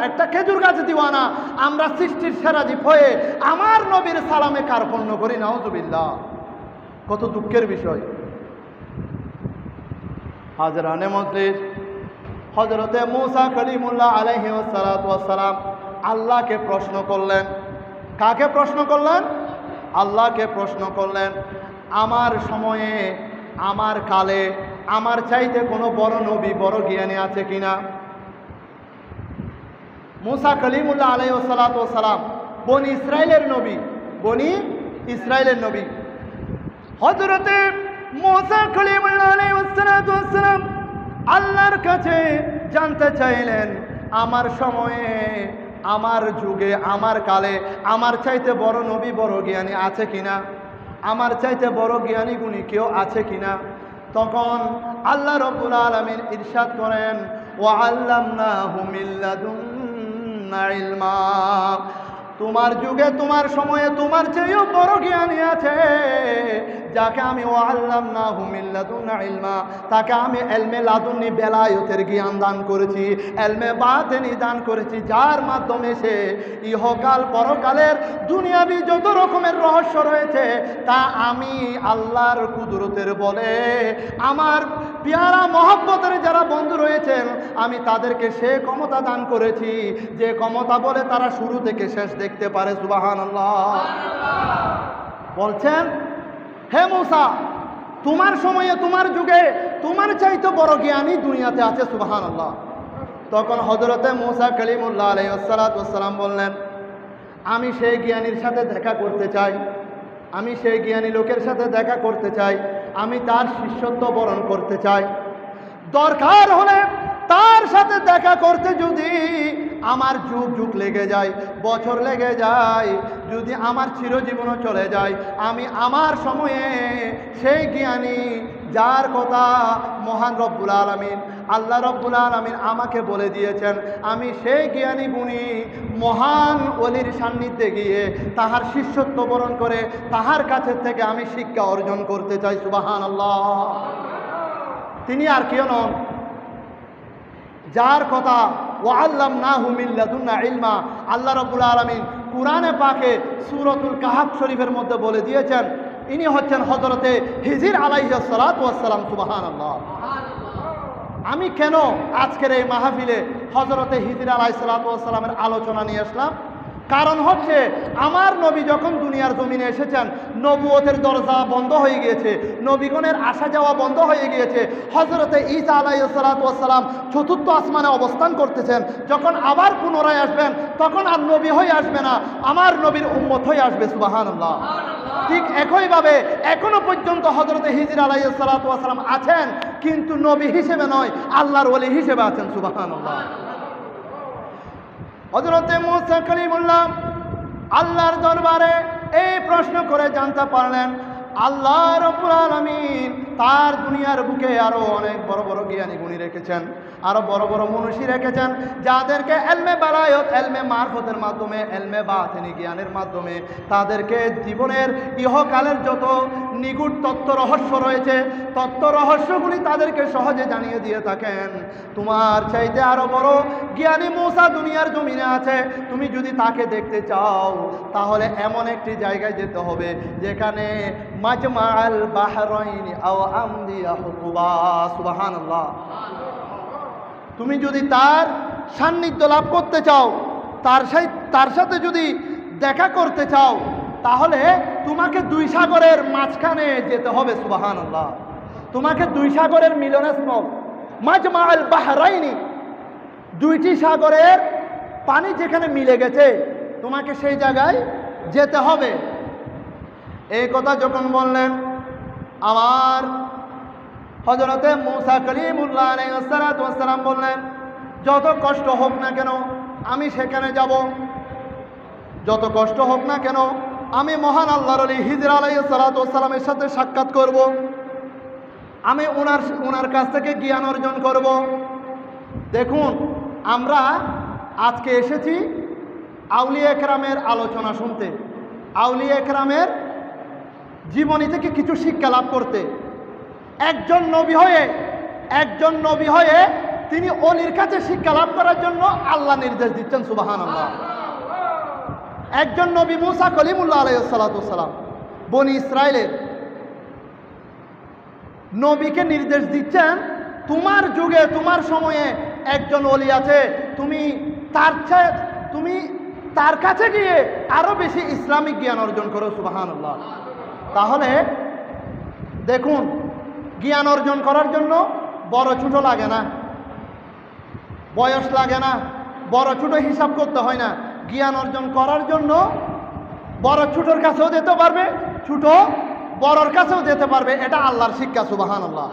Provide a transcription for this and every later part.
একটা খেজুর গাছ দিওয়ানা, আমরা সৃষ্টির সেরা জীব হয়ে আমার নবীর সালামে কার্পণ্য করি, নাউজুবিল্লাহ। কত দুঃখের বিষয়। হাজরানে মজলিস, হযরতে মূসা কালিমুল্লাহ আলাইহি ওয়াস সালাম আল্লাহকে প্রশ্ন করলেন। কাকে প্রশ্ন করলেন? আল্লাহকে প্রশ্ন করলেন, আমার সময়ে, আমার কালে আমার চাইতে কোনো বড় নবী, বড় জ্ঞানী আছে কিনা? মূসা কালিমুল্লাহ আলাইহি ওয়াস সালাম বনি ইসরাইলের নবী, বনি ইসরাইলের নবী। হযরতে মূসা কালিমুল্লাহ আলাইহি ওয়াস সালাম আল্লাহর কাছে জানতে চাইলেন, আমার সময়ে, আমার যুগে, আমার কালে আমার চাইতে বড় নবী, বড় জ্ঞানী আছে কিনা? আমার চাইতে বড় জ্ঞানী গুণী কেউ আছে কিনা? তখন আল্লাহ রাব্বুল আলামিন ইরশাদ করেন, ওয়া আল্লামনাহু মিন লাদুন্না ইলমা। তোমার যুগে, তোমার সময়ে তোমার চেয়েও বড় জ্ঞানী আছে, যাকে আমি ওয়া আল্লামনাহু মিন লাদুন্না ইলমা, তাকে আমি ইলমে লাদুন্নি বেলায়েতের জ্ঞান দান করেছি, ইলমে বাতিনি দান করেছি, যার মাধ্যমে সে ইহকাল পরকালের দুনিয়াবি যত রকমের রহস্য রয়েছে তা আমি আল্লাহর কুদরতের বলে, আমার পিয়ারা মহব্বতের যারা বন্ধু রয়েছেন আমি তাদেরকে সে ক্ষমতা দান করেছি, যে ক্ষমতা বলে তারা শুরু থেকে শেষ দেখতে পারে। সুবহানাল্লাহ। বলছেন, হে মূসা, তোমার সময়ে, তোমার যুগে তোমার চাইতে বড় জ্ঞানী দুনিয়াতে আছে। সুবহানাল্লাহ। তখন হযরতে মূসা কালিমুল্লাহ আলাইহিস সালাম বললেন, আমি সেই জ্ঞানীর সাথে দেখা করতে চাই, আমি সেই জ্ঞানী লোকের সাথে দেখা করতে চাই, আমি তার শিষ্যত্ব বরণ করতে চাই। দরকার হলে তার সাথে দেখা করতে যদি আমার যুগ যুগ লেগে যায়, বছর লেগে যায়, যদি আমার চিরজীবনও চলে যায়, আমি আমার সময়ে সেই জ্ঞানী যার কথা মহান রব্বুল আলামিন, আল্লাহ রব্বুল আলামিন আমাকে বলে দিয়েছেন, আমি সেই জ্ঞানী গুণী মহান ওলির সান্নিধ্যে গিয়ে তাহার শিষ্যত্ব বরণ করে তাহার কাছের থেকে আমি শিক্ষা অর্জন করতে চাই। সুবহানাল্লাহ। তিনি আর কেউ নন, যার কথা ওয়া আল্লামনাহু মিন লাদুন্না ইলমা আল্লাহ রাব্বুল আলামিন কুরআনে পাকে সূরাতুল কাহফ শরীফের মধ্যে বলে দিয়েছেন, ইনি হচ্ছেন হযরতে হিজর আলাইহিস সালাতু ওয়াস সালাম। সুবহানাল্লাহ। আমি কেন আজকের এই মাহফিলে হযরতে হিজর আলাইহিস সালাতু ওয়াস সালামের আলোচনা নিয়ে আসলাম? কারণ হচ্ছে, আমার নবী যখন দুনিয়ার জমিনে এসেছেন, নবুয়তের দরজা বন্ধ হয়ে গিয়েছে, নবীগণের আসা যাওয়া বন্ধ হয়ে গিয়েছে। হযরতে ঈসা আলাইহিস সালাতু ওয়াস সালাম চতুর্থ আসমানে অবস্থান করতেছেন। যখন আবার পুনরায় আসবেন তখন আর নবী হয়ে আসবে না, আমার নবীর উম্মত হয়ে আসবে। সুবহানাল্লাহ। ঠিক একইভাবে এখনো পর্যন্ত হযরতে হিজর আলাইহিস সালাতু ওয়াস সালাম আছেন, কিন্তু নবী হিসেবে নয়, আল্লাহর ওলি হিসেবে আছেন। সুবহানাল্লাহ। হযরতে মূসা কালিমুল্লাহ আল্লাহর দরবারে এই প্রশ্ন করে জানতে পারলেন, আল্লাহ রাব্বুল আলামিন তার দুনিয়ার বুকে আরো অনেক বড় বড় জ্ঞানী গুণী রেখেছেন, আরো বড় বড় মনীষী রেখেছেন, যাদেরকে ইলমে বালায়ত, ইলমে মারফতের মাধ্যমে, ইলমে বাতিনি জ্ঞানের মাধ্যমে তাদেরকে জীবনের ইহকালের যত নিগুড় তত্ত্ব রহস্য রয়েছে, তত্ত্ব রহস্যগুলি তাদেরকে সহজে জানিয়ে দিয়ে থাকেন। তোমার চাইতে আরো বড় জ্ঞানী মূসা দুনিয়ার জমিনে আছে, তুমি যদি তাকে দেখতে চাও তাহলে এমন একটি জায়গায় যেতে হবে যেখানে মাজমাআল বাহরাইনি আও আমদিয়া হুকুবা। সুবহানাল্লাহ। তুমি যদি তার সান্নিধ্য লাভ করতে চাও, তার সাথে যদি দেখা করতে চাও, তাহলে তোমাকে দুই সাগরের মাঝখানে যেতে হবে। সুবহানাল্লাহ। তোমাকে দুই সাগরের মিলনস্থল, মাজমাআল বাহরাইনি, দুইটি সাগরের পানি যেখানে মিলে গেছে তোমাকে সেই জায়গায় যেতে হবে। এই কথা যখন বললেন, আমার হযরতে মূসা কালিমুল্লাহ আলাইহিস সালাতু ওয়াস সালাম বললেন, যত কষ্ট হোক না কেন আমি সেখানে যাব, যত কষ্ট হোক না কেন আমি মহান আল্লাহর ওলি হিজর আলাইহিস সালাতু ওয়াস সালামের সাথে সাক্ষাৎ করব, আমি ওনার কাছ থেকে জ্ঞান অর্জন করব। দেখুন, আমরা আজকে এসেছি আউলিয়া একরামের আলোচনা শুনতে, আউলিয়া একরামের জীবনী থেকে কিছু শিক্ষা লাভ করতে। একজন নবী হয়ে তিনি অলির কাছে শিক্ষা লাভ করার জন্য আল্লাহ নির্দেশ দিচ্ছেন। সুবহানাল্লাহ। একজন নবী মুসা কলিমুল্লাহ আলাইহিস সালাতু সালাম বনি ইসরাইলের নবীকে নির্দেশ দিচ্ছেন, তোমার যুগে তোমার সময়ে একজন ওলি আছে, তুমি তার কাছে গিয়ে আরো বেশি ইসলামিক জ্ঞান অর্জন করো। সুবহানাল্লাহ। তাহলে দেখুন, জ্ঞান অর্জন করার জন্য বড় ছোট লাগে না, বয়স লাগে না, বড় ছোট হিসাব করতে হয় না। জ্ঞান অর্জন করার জন্য বড় ছোটর কাছেও যেতে পারবে, ছোট বড়র কাছেও যেতে পারবে। এটা আল্লাহর শিক্ষা। সুবহানাল্লাহ।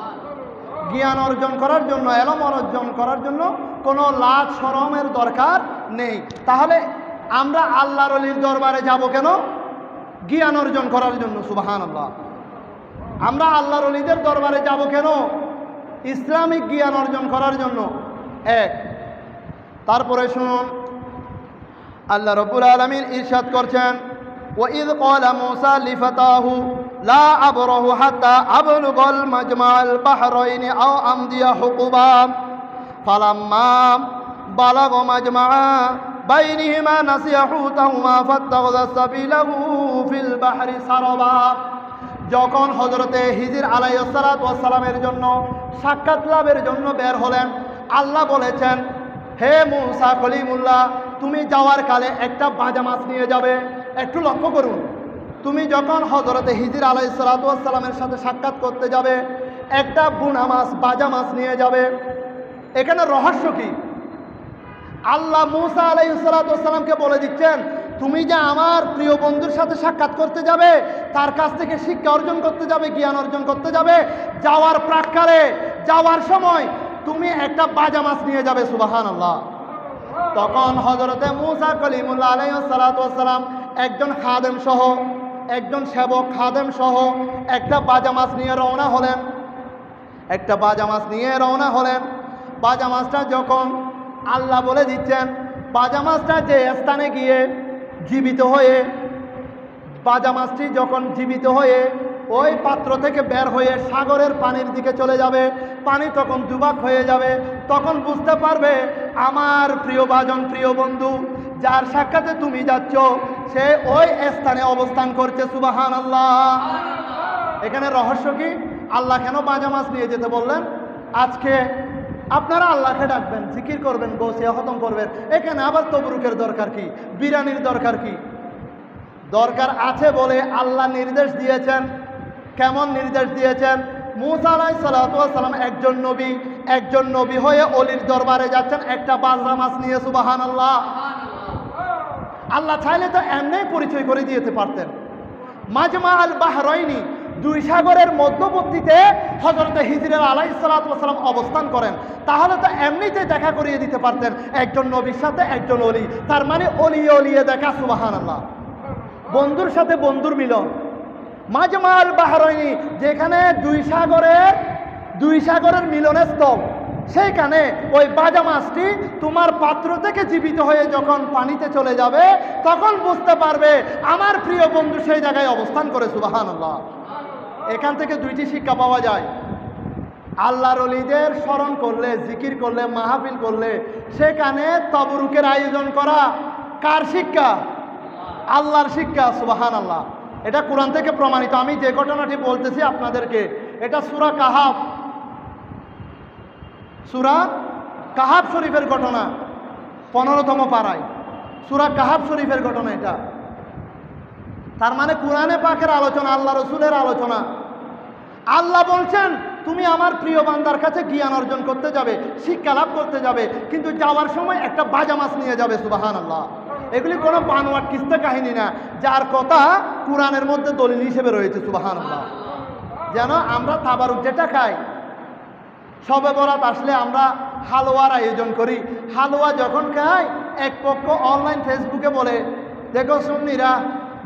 জ্ঞান অর্জন করার জন্য, এলম অর্জন করার জন্য কোনো লাজ শরমের দরকার নেই। তাহলে আমরা আল্লাহর ওলির দরবারে যাব কেন? জ্ঞান অর্জন করার জন্য। সুবহানাল্লাহ। আমরা আল্লাহর ওলিদের দরবারে যাব কেন? ইসলামিক জ্ঞান অর্জন করার জন্য। এক, তারপরে শুনুন, আল্লাহ রাব্বুল আলামিন ইরশাদ করছেন, وَإِذْ قَالَ مُوسَى لِفَتَاهُ لَا أَبْرَحُ حَتَّى أَبْلُغَ الْمَجْمَعَ الْبَحْرَيْنِ أَوْ أَمْضِيَ حُقُبًا فَلَمَّا بَلَغَ مَجْمَعَ بَيْنِهِمَا نَسِيَ حُوتَهُمَا فَاتَّخَذَ سَبِيلَهُ فِي الْبَحْرِ سَرَبًا। যখন হযরতে হিজর আলাইহিস সালাতু ওয়াস সালামের জন্য সাক্ষাৎ লাভের জন্য বের হলেন, আল্লাহ বলেছেন, হে মুসা কলিমুল্লাহ, তুমি যাওয়ার কালে একটা বাজা মাছ নিয়ে যাবে। একটু লক্ষ্য করুন, তুমি যখন হযরতে হিজর আলাইহিস সালাতু ওয়াস সালামের সাথে সাক্ষাৎ করতে যাবে, একটা বুনা মাছ, বাজা মাছ নিয়ে যাবে। এখানে রহস্য কি? আল্লাহ মুসা আলাইহিস সালাতু ওয়াস সালামকে বলে দিচ্ছেন, তুমি যে আমার প্রিয় বন্ধুর সাথে সাক্ষাৎ করতে যাবে, তার কাছ থেকে শিক্ষা অর্জন করতে যাবে, জ্ঞান অর্জন করতে যাবে, যাওয়ার প্রাক্কালে, যাওয়ার সময় তুমি একটা বাজা মাছ নিয়ে যাবে। সুবহানাল্লাহ। তখন হযরতে মুসা কলিমুল্লাহ আলাইহিস সালাতু ওয়াস সালাম একজন খাদেম সহ, একজন সেবক খাদেম সহ একটা বাজা মাছ নিয়ে রওনা হলেন। বাজা মাছটা যখন আল্লাহ বলে দিচ্ছেন, বাজা মাছটা যে স্থানে গিয়ে জীবিত হয়ে, বাজা মাছটি যখন জীবিত হয়ে ওই পাত্র থেকে বের হয়ে সাগরের পানির দিকে চলে যাবে, পানি তখন দুবাক হয়ে যাবে, তখন বুঝতে পারবে আমার প্রিয় ভাজন, প্রিয় বন্ধু যার সাক্ষাতে তুমি যাচ্ছ, সে ওই স্থানে অবস্থান করছে। সুবহানাল্লাহ। এখানে রহস্য কি? আল্লাহ কেন বাজা মাছ নিয়ে যেতে বললেন? আজকে আপনারা আল্লাহকে ডাকবেন, জিকির করবেন, গৌসিয়া খতম করবেন, এখানে আবার তবরুকের দরকার কি? বিরানির দরকার কি? দরকার আছে বলে আল্লাহ নির্দেশ দিয়েছেন। কেমন নির্দেশ দিয়েছেন? মুসা আলাইহিস সালাতু ওয়াস সালাম একজন নবী হয়ে অলির দরবারে যাচ্ছেন একটা বাজা মাছ নিয়ে। সুবহানাল্লাহ। আল্লাহ চাইলে তো এমনিই পরিচয় করে দিতে পারতেন। মাজমা আল বাহরাইনি, দুই সাগরের মধ্যবর্তীতে হযরতে হিজর আলাইহিস সালাতু ওয়াস সালাম অবস্থান করেন, তাহলে তো এমনিতে দেখা করিয়ে দিতে পারতেন একজন নবীর সাথে একজন অলি। তার মানে অলিয়ে দেখা। সুবহানাল্লাহ। বন্ধুর সাথে বন্ধুর মিলন। মাজমা আল বাহরাইনি, যেখানে দুই সাগরের মিলনের স্থল, সেইখানে ওই বাজা মাছটি তোমার পাত্র থেকে জীবিত হয়ে যখন পানিতে চলে যাবে, তখন বুঝতে পারবে আমার প্রিয় বন্ধু সেই জায়গায় অবস্থান করে। সুবহানাল্লাহ। এখান থেকে দুইটি শিক্ষা পাওয়া যায়। আল্লাহর ওলিদের স্মরণ করলে, জিকির করলে, মাহফিল করলে সেখানে তবরুকের আয়োজন করা কার শিক্ষা? আল্লাহর শিক্ষা। সুবহানাল্লাহ। এটা কোরআন থেকে প্রমাণিত। আমি যে ঘটনাটি বলতেছি আপনাদেরকে, এটা সূরা কাহাফ শরীফের ঘটনা, 15তম পারায় সূরা কাহাফ শরীফের ঘটনা এটা। তার মানে কোরআনে পাকের আলোচনা, আল্লাহ রসুলের আলোচনা। আল্লাহ বলছেন, তুমি আমার প্রিয় বান্দার কাছে জ্ঞান অর্জন করতে যাবে, শিক্ষা লাভ করতে যাবে, কিন্তু যাওয়ার সময় একটা বাজা মাছ নিয়ে যাবে। সুবহানাল্লাহ। এগুলি কোনো বানোয়াট কিস্সা কাহিনী না, যার কথা কোরআনের মধ্যে দলিল হিসেবে রয়েছে। সুবহানাল্লাহ। যেন আমরা তাবারুক যেটা খাই, শবে বরাত আসলে আমরা হালুয়ার আয়োজন করি, হালুয়া যখন খাই এক পক্ষ অনলাইন ফেসবুকে বলে, দেখো সুন্নিরা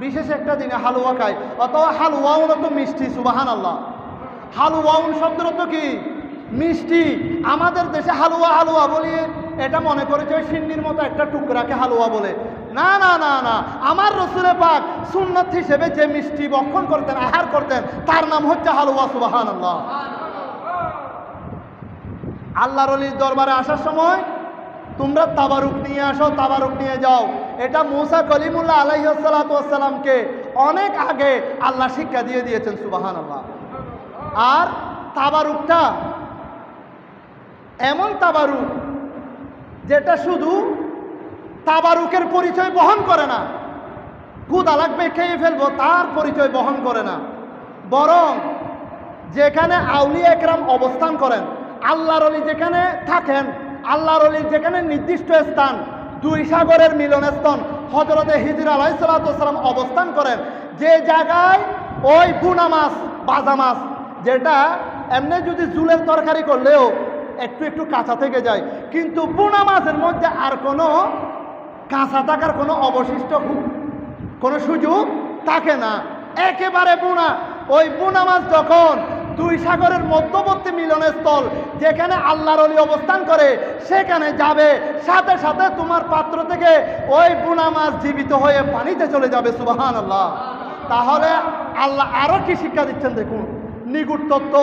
বিশেষ একটা দিনে হালুয়া খায়, অথবা হালুয়াও তো মিষ্টি। সুবহানাল্লাহ। হালুয়াউন শব্দের অর্থ কি? মিষ্টি। আমাদের দেশে হালুয়া বলি, এটা মনে করেছে ওই সিন্নির মতো একটা টুকরাকে হালুয়া বলে। না না না না, আমার রসুলে পাক সুন্নাত হিসেবে যে মিষ্টি বক্ষণ করতেন, আহার করতেন, তার নাম হচ্ছে হালুয়া। সুবহানাল্লাহ। আল্লাহর ওলির দরবারে আসার সময় তোমরা তাবারুক নিয়ে আসো, তাবারুক নিয়ে যাও। এটা মুসা কলিমুল্লাহ আলাইহিস সালাতু ওয়াস সালামকে অনেক আগে আল্লাহ শিক্ষা দিয়ে দিয়েছেন, সুবহানাল্লাহ। আর তাবারুকটা এমন তাবারুক যেটা শুধু তাবারুকের পরিচয় বহন করে না, ক্ষুধা লাগবে খেয়ে ফেলবো তার পরিচয় বহন করে না, বরং যেখানে আউলিয়া একরাম অবস্থান করেন, আল্লাহর ওলি যেখানে থাকেন, আল্লাহর ওলির যেখানে নির্দিষ্ট স্থান, দুই সাগরের মিলনস্থল হযরতে হিজর আলাইহিস সালাতু ওয়াস সালাম অবস্থান করেন, যে জায়গায় ওই বুনা মাছ, বাজা মাছ, যেটা এমনি যদি জুলের তরকারি করলেও একটু একটু কাঁচা থেকে যায়, কিন্তু বুনা মাছের মধ্যে আর কোনো কাঁচা থাকার কোনো অবশিষ্ট কোনো সুযোগ থাকে না, একেবারে বুনা। ওই বুনা মাছ যখন দুই সাগরের মধ্যবর্তী মিলনস্থল যেখানে আল্লাহর ওলি অবস্থান করে সেখানে যাবে, সাথে সাথে তোমার পাত্র থেকে ওই বুনা মাছ জীবিত হয়ে পানিতে চলে যাবে, সুবহানাল্লাহ। তাহলে আল্লাহ আরো কি শিক্ষা দিচ্ছেন দেখুন, নিগুড় তত্ত্ব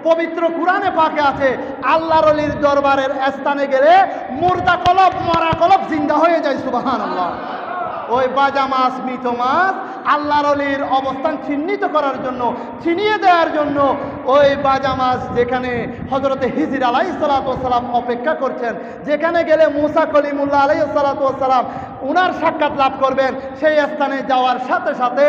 পবিত্র কুরআনে পাকে আছে, আল্লাহর ওলির দরবারের স্থানে গেলে মুর্দা কলব, মরা কলব জিন্দা হয়ে যায়, সুবহানাল্লাহ। ওই বাজা মাছ, মৃত মাছ আল্লাহর ওলির অবস্থান চিহ্নিত করার জন্য, চিনিয়ে দেওয়ার জন্য ওই বাজা মাছ যেখানে হযরতে হিজর আলাইহিস সালাতু ওয়াস সালাম অপেক্ষা করছেন, যেখানে গেলে মুসা কলিমুল্লাহ আলাইহিস সালাতু ওয়াস সালাম উনার সাক্ষাৎ লাভ করবেন, সেই স্থানে যাওয়ার সাথে সাথে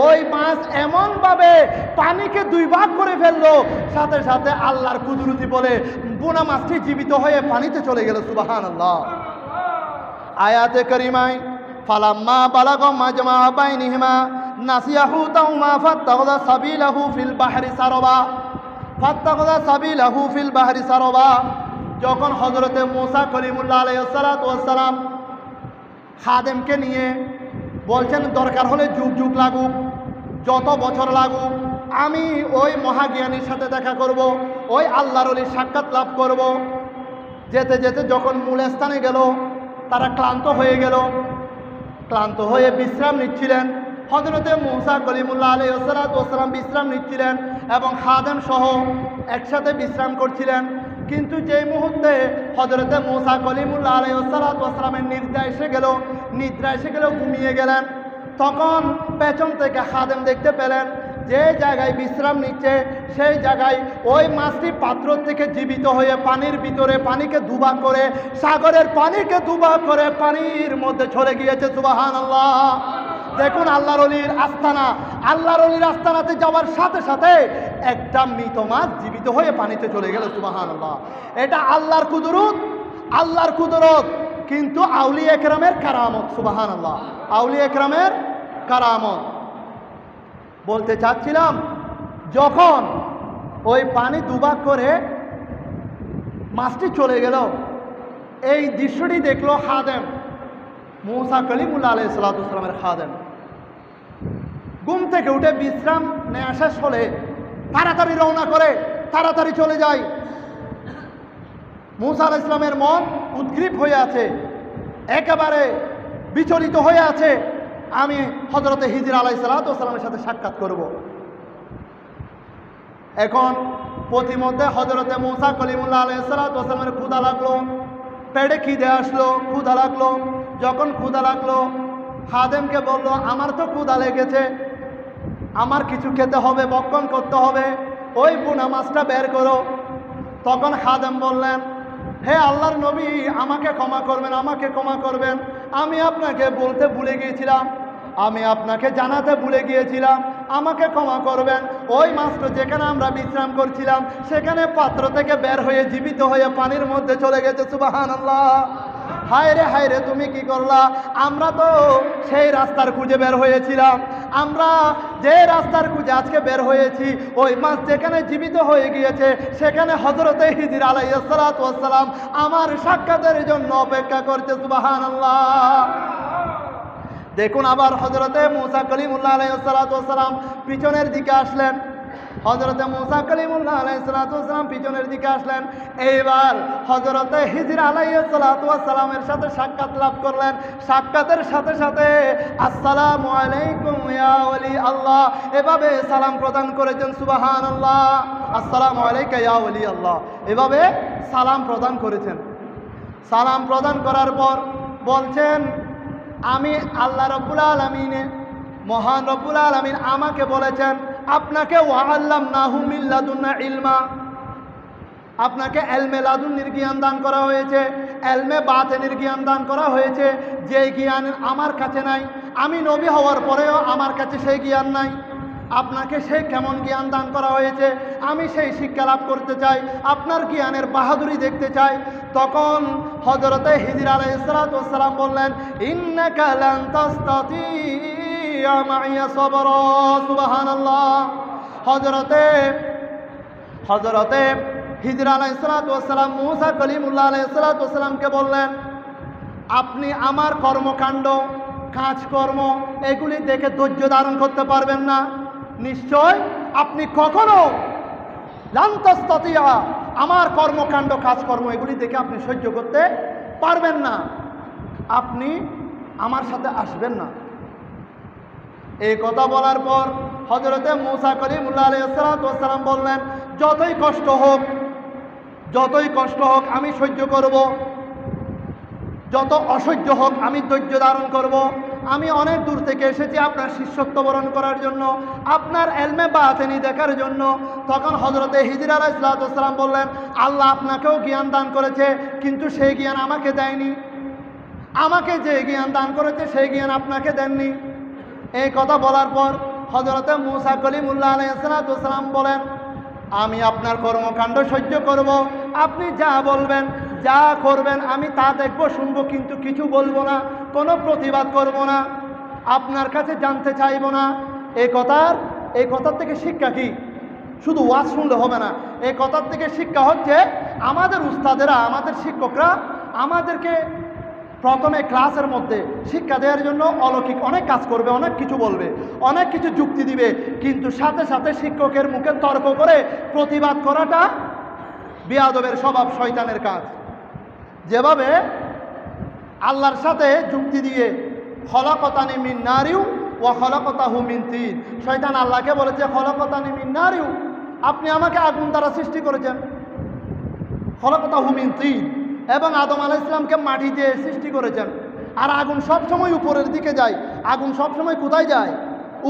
ওই মাছ এমনভাবে পানিকে দুই ভাগ করে ফেললো, সাথে সাথে আল্লাহর কুদরতি বলে বোনা মাছটি জীবিত হয়ে পানিতে চলে গেল, সুবহানাল্লাহ। আয়াতে কারিমায় ফালাম্মা বালাগা মাজমা বাইনিহিমা নাসিয়া হুতাহুমা ফাত্তাখাযা সাবিলাহু ফিল বাহরি সারবা, ফাত্তাখাযা সাবিলাহু ফিল বাহরি সারবা। যখন হযরতে মুসা কলিমুল্লাহ আলাইহিস সালাতু ওয়াস সালাম খাদেমকে নিয়ে বলছেন, দরকার হলে যুগ যুগ লাগুক, যত বছর লাগুক, আমি ওই মহাজ্ঞানীর সাথে দেখা করব, ওই আল্লাহর ওলির সাক্ষাৎ লাভ করব। যেতে যেতে যখন মূল স্থানে গেল, তারা ক্লান্ত হয়ে গেল, ক্লান্ত হয়ে বিশ্রাম নিচ্ছিলেন। হযরতে মুসা কলিমুল্লাহ আলাইহিস সালাতু ওয়াস সালাম বিশ্রাম নিচ্ছিলেন এবং খাদেম সহ একসাথে বিশ্রাম করছিলেন। কিন্তু যেই মুহূর্তে হযরতে মুসা কলিমুল্লাহ আলাইহিস সালাতু ওয়াস সালামের নিদ্রা এসে গেল, ঘুমিয়ে গেলেন, তখন পেছন থেকে খাদেম দেখতে পেলেন যে জায়গায় বিশ্রাম নিচ্ছে সেই জায়গায় ওই মাছটি পাত্র থেকে জীবিত হয়ে পানির ভিতরে, পানিকে দুভাগ করে, সাগরের পানিকে দুভাগ করে পানির মধ্যে চলে গিয়েছে, সুবহানাল্লাহ। দেখুন আল্লাহর ওলির আস্তানা, আল্লাহর ওলির আস্তানাতে যাওয়ার সাথে সাথে একটা মৃত মাছ জীবিত হয়ে পানিতে চলে গেল, সুবহানাল্লাহ। এটা আল্লাহর কুদরত, আল্লাহর কুদরত, কিন্তু আউলিয়া একরামের কারামত, সুবহানাল্লাহ, আউলিয়া একরামের কারামত। বলতে চাচ্ছিলাম, যখন ওই পানি দুভাগ করে মাছটি চলে গেল, এই দৃশ্যটি দেখলো খাদেম, মুসা কলিমুল্লাহ আলাইহিস সালাতু ওয়াস সালামের খাদেম। ঘুম থেকে উঠে বিশ্রাম নেওয়া শেষ হলে তাড়াতাড়ি রওনা করে, তাড়াতাড়ি চলে যায়। মুসা আলাইহিস সালামের মন উদ্গ্রীব হয়ে আছে, একেবারে বিচলিত হয়ে আছে, আমি হযরতে হিজর আলাইহিস সালাতু ওয়াস সালামের সাথে সাক্ষাৎ করব। এখন প্রতিমধ্যে হযরতে মুসা কলিমুল্লাহ আলাইহিস সালাতু ওয়াস সালামের ক্ষুধা লাগলো, পেটে খিদে আসলো, ক্ষুধা লাগলো। যখন ক্ষুধা লাগলো, খাদেমকে বলল, আমার তো ক্ষুধা লেগেছে, আমার কিছু খেতে হবে, ভক্ষণ করতে হবে, ওই বুনা মাছটা বের করো। তখন খাদেম বললেন, হে আল্লাহর নবী, আমাকে ক্ষমা করবেন, আমাকে ক্ষমা করবেন, আমি আপনাকে বলতে ভুলে গিয়েছিলাম, আমি আপনাকে জানাতে ভুলে গিয়েছিলাম, আমাকে ক্ষমা করবেন। ওই মাছটা যেখানে আমরা বিশ্রাম করছিলাম সেখানে পাত্র থেকে বের হয়ে জীবিত হয়ে পানির মধ্যে চলে গেছে, সুবহানাল্লাহ। হায় রে তুমি কি করলা? আমরা তো সেই রাস্তার খুঁজে বের হয়েছিলাম, আমরা যে রাস্তার খুঁজে আজকে বের হয়েছি, ওই মাছ যেখানে জীবিত হয়ে গিয়েছে সেখানে হযরতে হিজর আলাইহিস সালাতু ওয়াস সালাম আমার সাক্ষাতের জন্য অপেক্ষা করছে, সুবহানাল্লাহ। দেখুন আবার হযরতে মুসা কলিমুল্লাহ আলাইহিস সালাতু ওয়াস সালাম পিছনের দিকে আসলেন, হযরতে মুসা কলিমুল্লাহ আলাইহিস সালাতু ওয়াস সালাম পিছনের দিকে আসলেন। এইবার হযরতে হিজর আলাইহিস সালাতু ওয়াস সালামের সাথে সাক্ষাৎ লাভ করলেন। সাক্ষাতের সাথে সাথে আসসালামু আলাইকুম ইয়া ওলি আল্লাহ এভাবে সালাম প্রদান করেছেন, সুবহানাল্লাহ। আসসালামু আলাইকা ইয়া ওলি আল্লাহ এভাবে সালাম প্রদান করেছেন। সালাম প্রদান করার পর বলছেন, আমি আল্লাহ রব্বুল আলামিনে, মহান রব্বুল আলামিন আমাকে বলেছেন আপনাকে ওয়াআল্লামনাহু মিন লাদুন্না ইলমা, আপনাকে এলমে লাদুন্নির জ্ঞান দান করা হয়েছে, এলমে বাতিনের জ্ঞান দান করা হয়েছে, যে জ্ঞান আমার কাছে নাই। আমি নবী হওয়ার পরেও আমার কাছে সেই জ্ঞান নাই। আপনাকে সে কেমন জ্ঞান দান করা হয়েছে, আমি সেই শিক্ষা লাভ করতে চাই, আপনার জ্ঞানের বাহাদুরি দেখতে চাই। তখন হযরতে হিজর আলাইহিস সালাতু ওয়াস সালাম বললেন, ইন্নাকা লান তাসতাতিয়া মাইয়া সাবরা। সুবহানাল্লাহ। হযরতে হিজর আলাইহিস সালাতু ওয়াস সালাম মুসা কলিমুল্লাহ আলাইহিস সালাতু ওয়াস সালামকে বললেন, আপনি আমার কর্মকাণ্ড, কাজকর্ম এগুলি দেখে ধৈর্য ধারণ করতে পারবেন না। নিশ্চয় আপনি কখনো লান তাসতাতিয়া, আমার কর্মকাণ্ড কাজকর্ম এগুলি দেখে আপনি সহ্য করতে পারবেন না, আপনি আমার সাথে আসবেন না। এই কথা বলার পর হযরতে মুসা কলিমুল্লাহ আলাইহিস সালাতু ওয়াস সালাম বললেন, যতই কষ্ট হোক আমি সহ্য করব, যত অসহ্য হোক আমি ধৈর্য ধারণ করব। আমি অনেক দূর থেকে এসেছি আপনার শিষ্যত্ব বরণ করার জন্য, আপনার এলমে বাতিনি দেখার জন্য। তখন হযরতে হিজর আলাইহিস সালাতু ওয়াস সালাম বললেন, আল্লাহ আপনাকেও জ্ঞান দান করেছে, কিন্তু সেই জ্ঞান আমাকে দেয়নি। আমাকে যে জ্ঞান দান করেছে সেই জ্ঞান আপনাকে দেননি। এই কথা বলার পর হযরতে মুসা কলিমুল্লাহ আলাইহিস সালাতু ওয়াস সালাম বলেন, আমি আপনার কর্মকাণ্ড সহ্য করব, আপনি যা বলবেন যা করবেন আমি তা দেখব শুনবো, কিন্তু কিছু বলবো না, কোনো প্রতিবাদ করব না, আপনার কাছে জানতে চাইব না। এই কথার থেকে শিক্ষা কি? শুধু ওয়াজ শুনলে হবে না। এই কথার থেকে শিক্ষা হচ্ছে, আমাদের উস্তাদেরা, আমাদের শিক্ষকরা আমাদেরকে প্রথমে ক্লাসের মধ্যে শিক্ষা দেওয়ার জন্য অলৌকিক অনেক কাজ করবে, অনেক কিছু বলবে, অনেক কিছু যুক্তি দিবে, কিন্তু সাথে সাথে শিক্ষকের মুখে তর্ক করে প্রতিবাদ করাটা বেয়াদবের স্বভাব, শয়তানের কাজ। যেভাবে আল্লাহর সাথে যুক্তি দিয়ে খলাকতানি মিন নারিউ ওয়া খলাকতাহু মিন তিন, শয়তান আল্লাহকে বলেছে খলাকতানি মিন নারিউ, আপনি আমাকে আগুন দ্বারা সৃষ্টি করেছেন, খলাকতাহু মিন তিন, এবং আদম আলাইহিস সালামকে মাটি দিয়ে সৃষ্টি করেছেন। আর আগুন সবসময় উপরের দিকে যায়। আগুন সবসময় কোথায় যায়?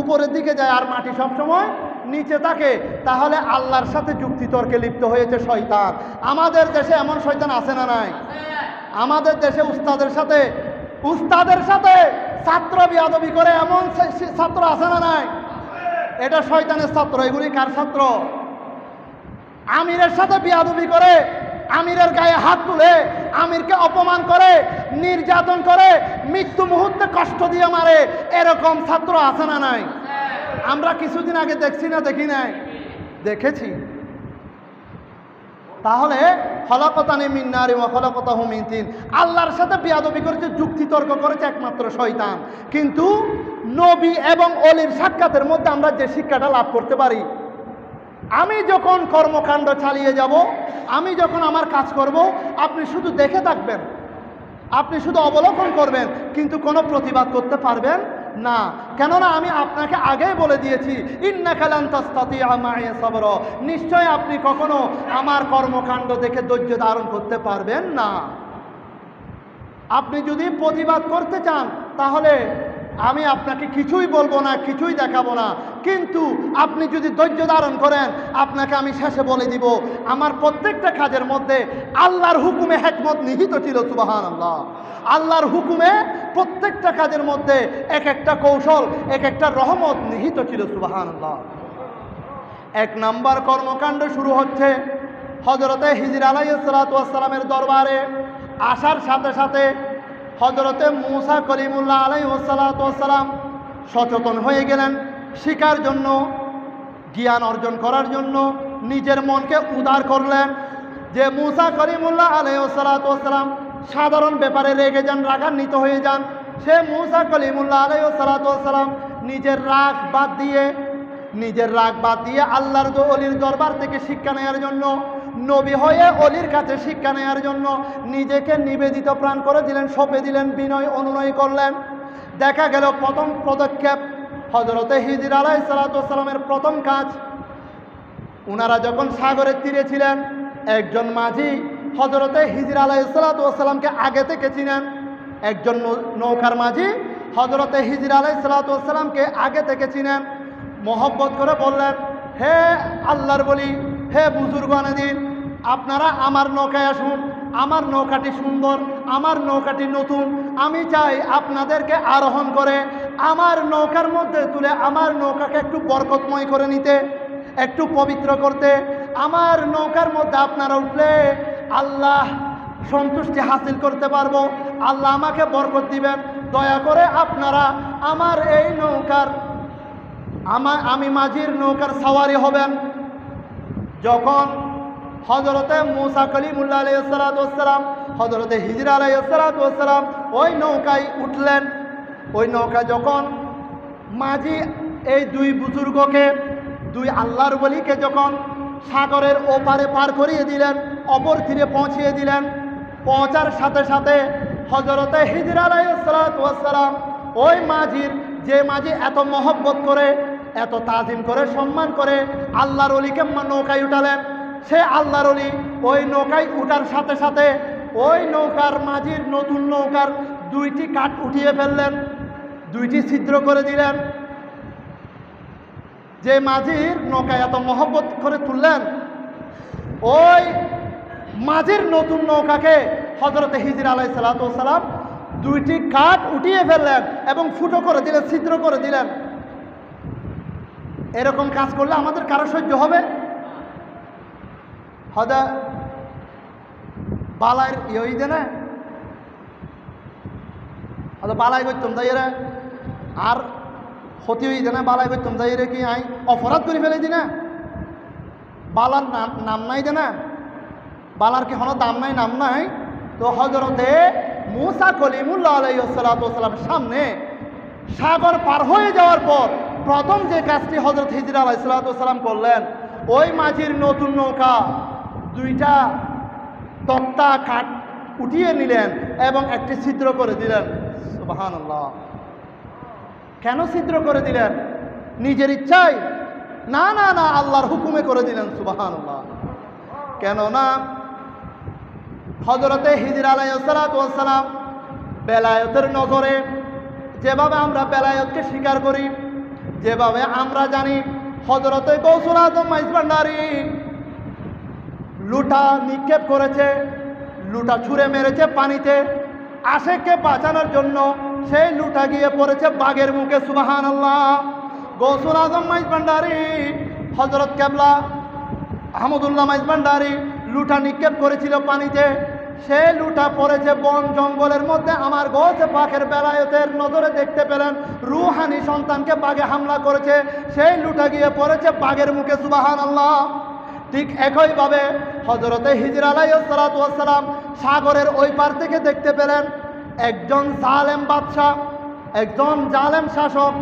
উপরের দিকে যায়, আর মাটি সবসময় নিচে থাকে। তাহলে আল্লাহর সাথে যুক্তিতর্কে লিপ্ত হয়েছে শয়তান। আমাদের দেশে এমন শয়তান আছে না নাই? আমাদের দেশে উস্তাদের সাথে ছাত্র বিয়াদবি করে এমন ছাত্র আছে না নাই? এটা শয়তানের ছাত্র। এগুলি কার ছাত্র? আমিরের সাথে বিয়াদবি করে, আমিরের গায়ে হাত তুলে, আমিরকে অপমান করে, নির্যাতন করে, মৃত্যু মুহূর্তে কষ্ট দিয়ে মারে, এরকম ছাত্র আছে না নাই? আমরা কিছুদিন আগে দেখছি না দেখি নাই? দেখেছি। তাহলে খলাকতানি মিন নারি ওয়া খলাকতাহু মিন তিন, আল্লাহর সাথে বিয়াদবি করেছে, যুক্তিতর্ক করেছে একমাত্র শয়তান। কিন্তু নবী এবং অলির সাক্ষাতের মধ্যে আমরা যে শিক্ষাটা লাভ করতে পারি, আমি যখন কর্মকাণ্ড চালিয়ে যাব, আমি যখন আমার কাজ করব, আপনি শুধু দেখে থাকবেন, আপনি শুধু অবলোকন করবেন, কিন্তু কোনো প্রতিবাদ করতে পারবেন না। কেননা আমি আপনাকে আগেই বলে দিয়েছি, ইন্নাকা লান তাসতাতিয়া মাইয়া সাবরা, নিশ্চয় আপনি কখনো আমার কর্মকাণ্ড দেখে ধৈর্য ধারণ করতে পারবেন না। আপনি যদি প্রতিবাদ করতে চান তাহলে আমি আপনাকে কিছুই বলবো না, কিছুই দেখাবো না, কিন্তু আপনি যদি ধৈর্য ধারণ করেন, আপনাকে আমি শেষে বলে দিব, আমার প্রত্যেকটা কাজের মধ্যে আল্লাহর হুকুমে হিকমত নিহিত ছিল। সুবহানাল্লাহ। আল্লাহর হুকুমে প্রত্যেকটা কাজের মধ্যে এক একটা কৌশল, এক একটা রহমত নিহিত ছিল। সুবহানাল্লাহ। এক নাম্বার কর্মকাণ্ড শুরু হচ্ছে হযরতে হিজর আলাইহিস সালাতু ওয়াস সালামের দরবারে আসার সাথে সাথে হযরতে মুসা কলিমুল্লাহ আলাইহিস সালাতু ওয়াস সালাম সচেতন হয়ে গেলেন শিকার জন্য, জ্ঞান অর্জন করার জন্য নিজের মনকে উদার করলেন। যে মুসা কলিমুল্লাহ আলাইহিস সালাতু ওয়াস সালাম সাধারণ ব্যাপারে রেগে যান, রাগান্বিত হয়ে যান, সে মুসা কলিমুল্লাহ আলাইহিস সালাতু ওয়াস সালাম নিজের রাগ বাদ দিয়ে আল্লাহর অলির দরবার থেকে শিক্ষা নেওয়ার জন্য, নবী হয়ে অলির কাছে শিক্ষা নেওয়ার জন্য নিজেকে নিবেদিত প্রাণ করে দিলেন, সঁপে দিলেন, বিনয় অনুনয় করলেন। দেখা গেল প্রথম পদক্ষেপ হযরতে হিজর আলাইহিস সালাতু ওয়াস সালামের প্রথম কাজ, উনারা যখন সাগরের তীরে ছিলেন, একজন মাঝি হযরতে হিজর আলাইহিসসালামকে আগে থেকে চিনেন। একজন নৌকার মাঝি হযরতে হিজর আলাইহিসসালামকে আগে থেকে চিনেন। মহব্বত করে বললেন, হে আল্লাহর বলি, হে বুজুর্গানে দিন, আপনারা আমার নৌকায় আসুন। আমার নৌকাটি সুন্দর, আমার নৌকাটি নতুন, আমি চাই আপনাদেরকে আরোহণ করে আমার নৌকার মধ্যে তুলে আমার নৌকাকে একটু বরকতময় করে নিতে, একটু পবিত্র করতে। আমার নৌকার মধ্যে আপনারা উঠলে আল্লাহ সন্তুষ্টি হাসিল করতে পারবো, আল্লাহ আমাকে বরকত দিবেন। দয়া করে আপনারা আমার এই নৌকার আমি মাঝির নৌকার সাওয়ারি হবেন। যখন হযরতে মুসা কলিমুল্লাহ আলাইহিসসালাম হযরতে হিজর আলাইহিসসালাম ওই নৌকায় উঠলেন, ওই নৌকা যখন মাঝি এই দুই বুজুর্গকে, দুই আল্লাহর ওলিকে যখন সাগরের ওপারে পার করিয়ে দিলেন, অপর তীরে পৌঁছিয়ে দিলেন, পৌঁছার সাথে সাথে হযরতে হিজর আলাইহিসসালাম ওই মাঝির, যে মাঝি এত মহব্বত করে, এত তাজিম করে, সম্মান করে আল্লাহর ওলিকে নৌকায় উঠালেন, সে আল্লাহর ওলি ওই নৌকায় উঠার সাথে সাথে ওই নৌকার মাঝির, নতুন নৌকার দুইটি কাঠ উঠিয়ে ফেললেন, দুইটি ছিদ্র করে দিলেন। যে মাঝির নৌকায় এত মহব্বত করে তুললেন, ওই মাঝির নতুন নৌকাকে হযরতে হিজর আলাইহিসসালাম দুইটি কাঠ উঠিয়ে ফেললেন এবং ফুটো করে দিলেন, ছিদ্র করে দিলেন। এরকম কাজ করলে আমাদের কারো সহ্য হবে? হদা বালাইয়ের ইয়ে দে না, হয়তো বালাই করতাম তাই এরা আর ক্ষতি হয়ে দে না, বালাই করতাম তাই এরা কি আই অপরাধ করে ফেলে দি না? বালার নাম নাই দে না, বালার কি কোনো দাম নাই, নাম নাই। তো হযরতে মুসা কলিমুল্লাহ আলাইহিসসালামের সামনে সাগর পার হয়ে যাওয়ার পর প্রথম যে কাজটি হযরত হিজর আলাইহিসসালাম করলেন, ওই মাঝির নতুন নৌকা দুইটা তক্তা কাঠ উঠিয়ে নিলেন এবং একটি ছিদ্র করে দিলেন। সুবহানাল্লাহ। কেন ছিদ্র করে দিলেন? নিজের ইচ্ছায়? না না না, আল্লাহর হুকুমে করে দিলেন। সুবহানাল্লাহ। কেননা হযরতে হিজর আলাইহিসসালাম বেলায়েতের নজরে, যেভাবে আমরা বেলায়েতকে স্বীকার করি, যেভাবে আমরা জানি হযরতে গৌসুল আজম মাইজ ভান্ডারী লুটা নিক্ষেপ করেছে, লুটা ছুঁড়ে মেরেছে পানিতে, আশেককে বাঁচানোর জন্য সেই লুটা গিয়ে পড়েছে বাঘের মুখে। সুবহানাল্লাহ। গৌসুল আজম মাইজ ভান্ডারী, হযরত কেবলা আহমদুল্লাহ মাইজ ভান্ডারী লুটা নিক্ষেপ করেছিল পানিতে, সে লুটা পড়েছে বন জঙ্গলের মধ্যে। আমার গৌসে পাকের বেলায়েতের নজরে দেখতে পেলেন রুহানি সন্তানকে বাঘে হামলা করেছে, সেই লুটা গিয়ে পড়েছে বাঘের মুখে। সুবহানাল্লাহ। ঠিক একইভাবে হযরতে হিজর আলাইহিসসালাম সাগরের ওই পার থেকে দেখতে পেলেন একজন জালেম বাদশা, একজন জালেম শাসক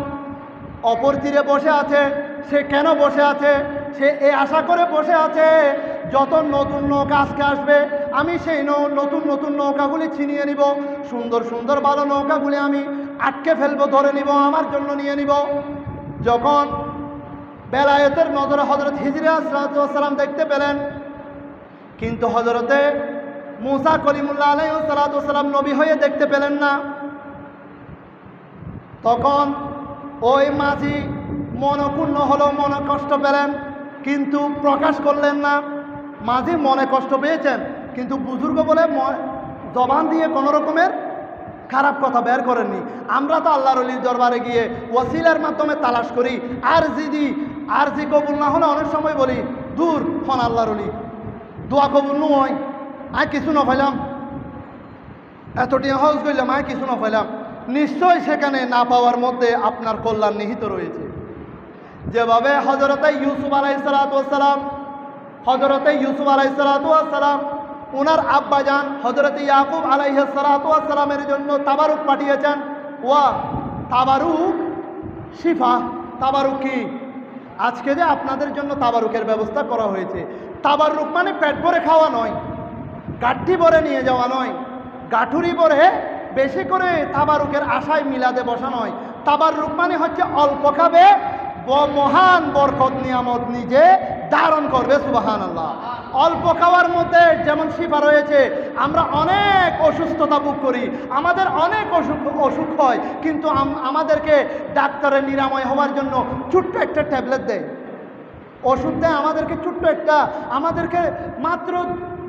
অপর তীরে বসে আছে। সে কেন বসে আছে? সে এই আশা করে বসে আছে যত নতুন নৌকা আজকে আসবে আমি সেই নতুন নতুন নৌকাগুলি ছিনিয়ে নিব, সুন্দর সুন্দর ভালো নৌকাগুলি আমি আটকে ফেলবো, ধরে নিব, আমার জন্য নিয়ে নিব। যখন বেলায়েতের নজরে হযরত হিজর আলাইহিসসালাম দেখতে পেলেন, কিন্তু হযরতে মুসা কলিমুল্লাহ আলাইহিসসালাম নবী হয়ে দেখতে পেলেন না। তখন ওই মাঝি মনক্ষুণ্ণ হলো, মনে কষ্ট পেলেন, কিন্তু প্রকাশ করলেন না। মাঝি মনে কষ্ট পেয়েছেন, কিন্তু বুজুর্গ বলে জবান দিয়ে কোনো রকমের খারাপ কথা বের করেননি। আমরা তো আল্লাহর ওলির দরবারে গিয়ে ওয়াসিলার মাধ্যমে তালাশ করি, আরজি কবুল না হলে অনেক সময় বলি দূর হন আল্লাহর ওলি, দোয়া কবুল নয়, আয় কিছু না পাইলাম, এতটি হজ করলাম, আয় কিছু না পাইলাম। নিশ্চয় সেখানে না পাওয়ার মধ্যে আপনার কল্যাণ নিহিত রয়েছে। যেভাবে হযরতে ইউসুফ আলাইহিসসালাম ওনার আব্বাজান হযরতে ইয়াকুব আলাইহিসসালামের জন্য তাবারুক পাঠিয়েছেন। ওয়া তাবারুক শিফা। তাবারুক কি? আজকে যে আপনাদের জন্য তাবারুকের ব্যবস্থা করা হয়েছে। তাবারুক মানে পেট ভরে খাওয়া নয়, গাঠি ভরে নিয়ে যাওয়া নয়, গাঠুরি ভরে বেশি করে তাবারুকের আশায় মিলাদে বসা নয়। তাবারুক মানে হচ্ছে অল্প খাবে, মহান বরকত নিয়ামত নিজে ধারণ করবে। সুবহানাল্লাহ। অল্প খাওয়ার মধ্যে যেমন শিফা রয়েছে, আমরা অনেক অসুস্থতা ভোগ করি, আমাদের অনেক অসুখ হয়, কিন্তু আমাদেরকে ডাক্তারের নিরাময় হওয়ার জন্য ছোট্ট একটা ট্যাবলেট দেয়, ওষুধ দেয় আমাদেরকে ছোট্ট একটা, আমাদেরকে মাত্র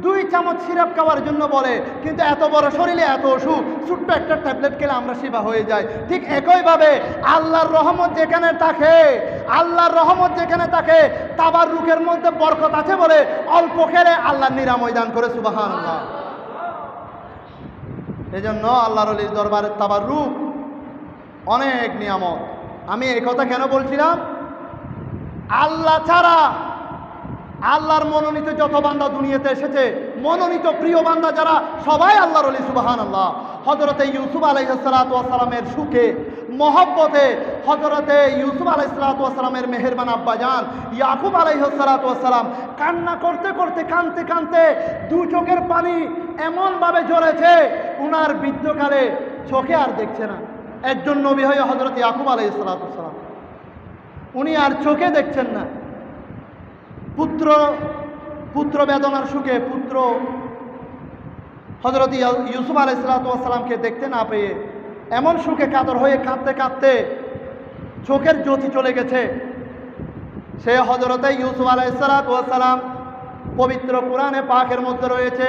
2 চামচ সিরাপ খাওয়ার জন্য বলে, কিন্তু এত বড় শরীরে এত অসুখ, ছোট্ট একটা ট্যাবলেট খেলে আমরা শিফা হয়ে যাই। ঠিক একইভাবে আল্লাহর রহমত যেখানে থাকে, আল্লাহর রহমত যেখানে থাকে, তাবাররুকের মধ্যে বরকত আছে বলে অল্প খেলে আল্লাহর নিরাময় দান করে। সুবহানাল্লাহ। এজন্য আল্লাহর ওলির দরবারের তাবাররুক অনেক নিয়ামত। আমি এই কথা কেন বলছিলাম? আল্লাহ ছাড়া, আল্লাহর মনোনীত যত বান্দা দুনিয়াতে এসেছে, মনোনীত প্রিয় বান্দা যারা, সবাই আল্লাহর ওলি। সুবহানাল্লাহ। হযরতে ইউসুফ আলাইহিস সালাতু ওয়াস সালামের সুখে মহব্বতে, হযরতে ইউসুফ আলাইহিস সালাতু ওয়াস সালামের মেহেরবান আব্বাজান ইয়াকুব আলাইহিস সালাতু ওয়াস সালাম কান্না করতে করতে, কাঁদতে কাঁদতে 2 চোখের পানি এমনভাবে ঝরেছে, উনার বৃদ্ধকালে চোখে আর দেখছে না। একজন নবী হয়ে হযরত ইয়াকুব আলাইহিস সালাতু ওয়াস সালাম, উনি আর চোখে দেখছেন না। পুত্র বেদনার সুখে, পুত্র হযরত ইউসুফ আলাইহিস সালাতু ওয়াস সালামকে দেখতে না পেয়ে এমন সুখে কাতর হয়ে কাঁদতে কাঁদতে চোখের জ্যোতি চলে গেছে। সে হযরতে ইউসুফ আলাইহিস সালাতু ওয়াস সালাম পবিত্র কোরআনে পাকের মধ্যে রয়েছে,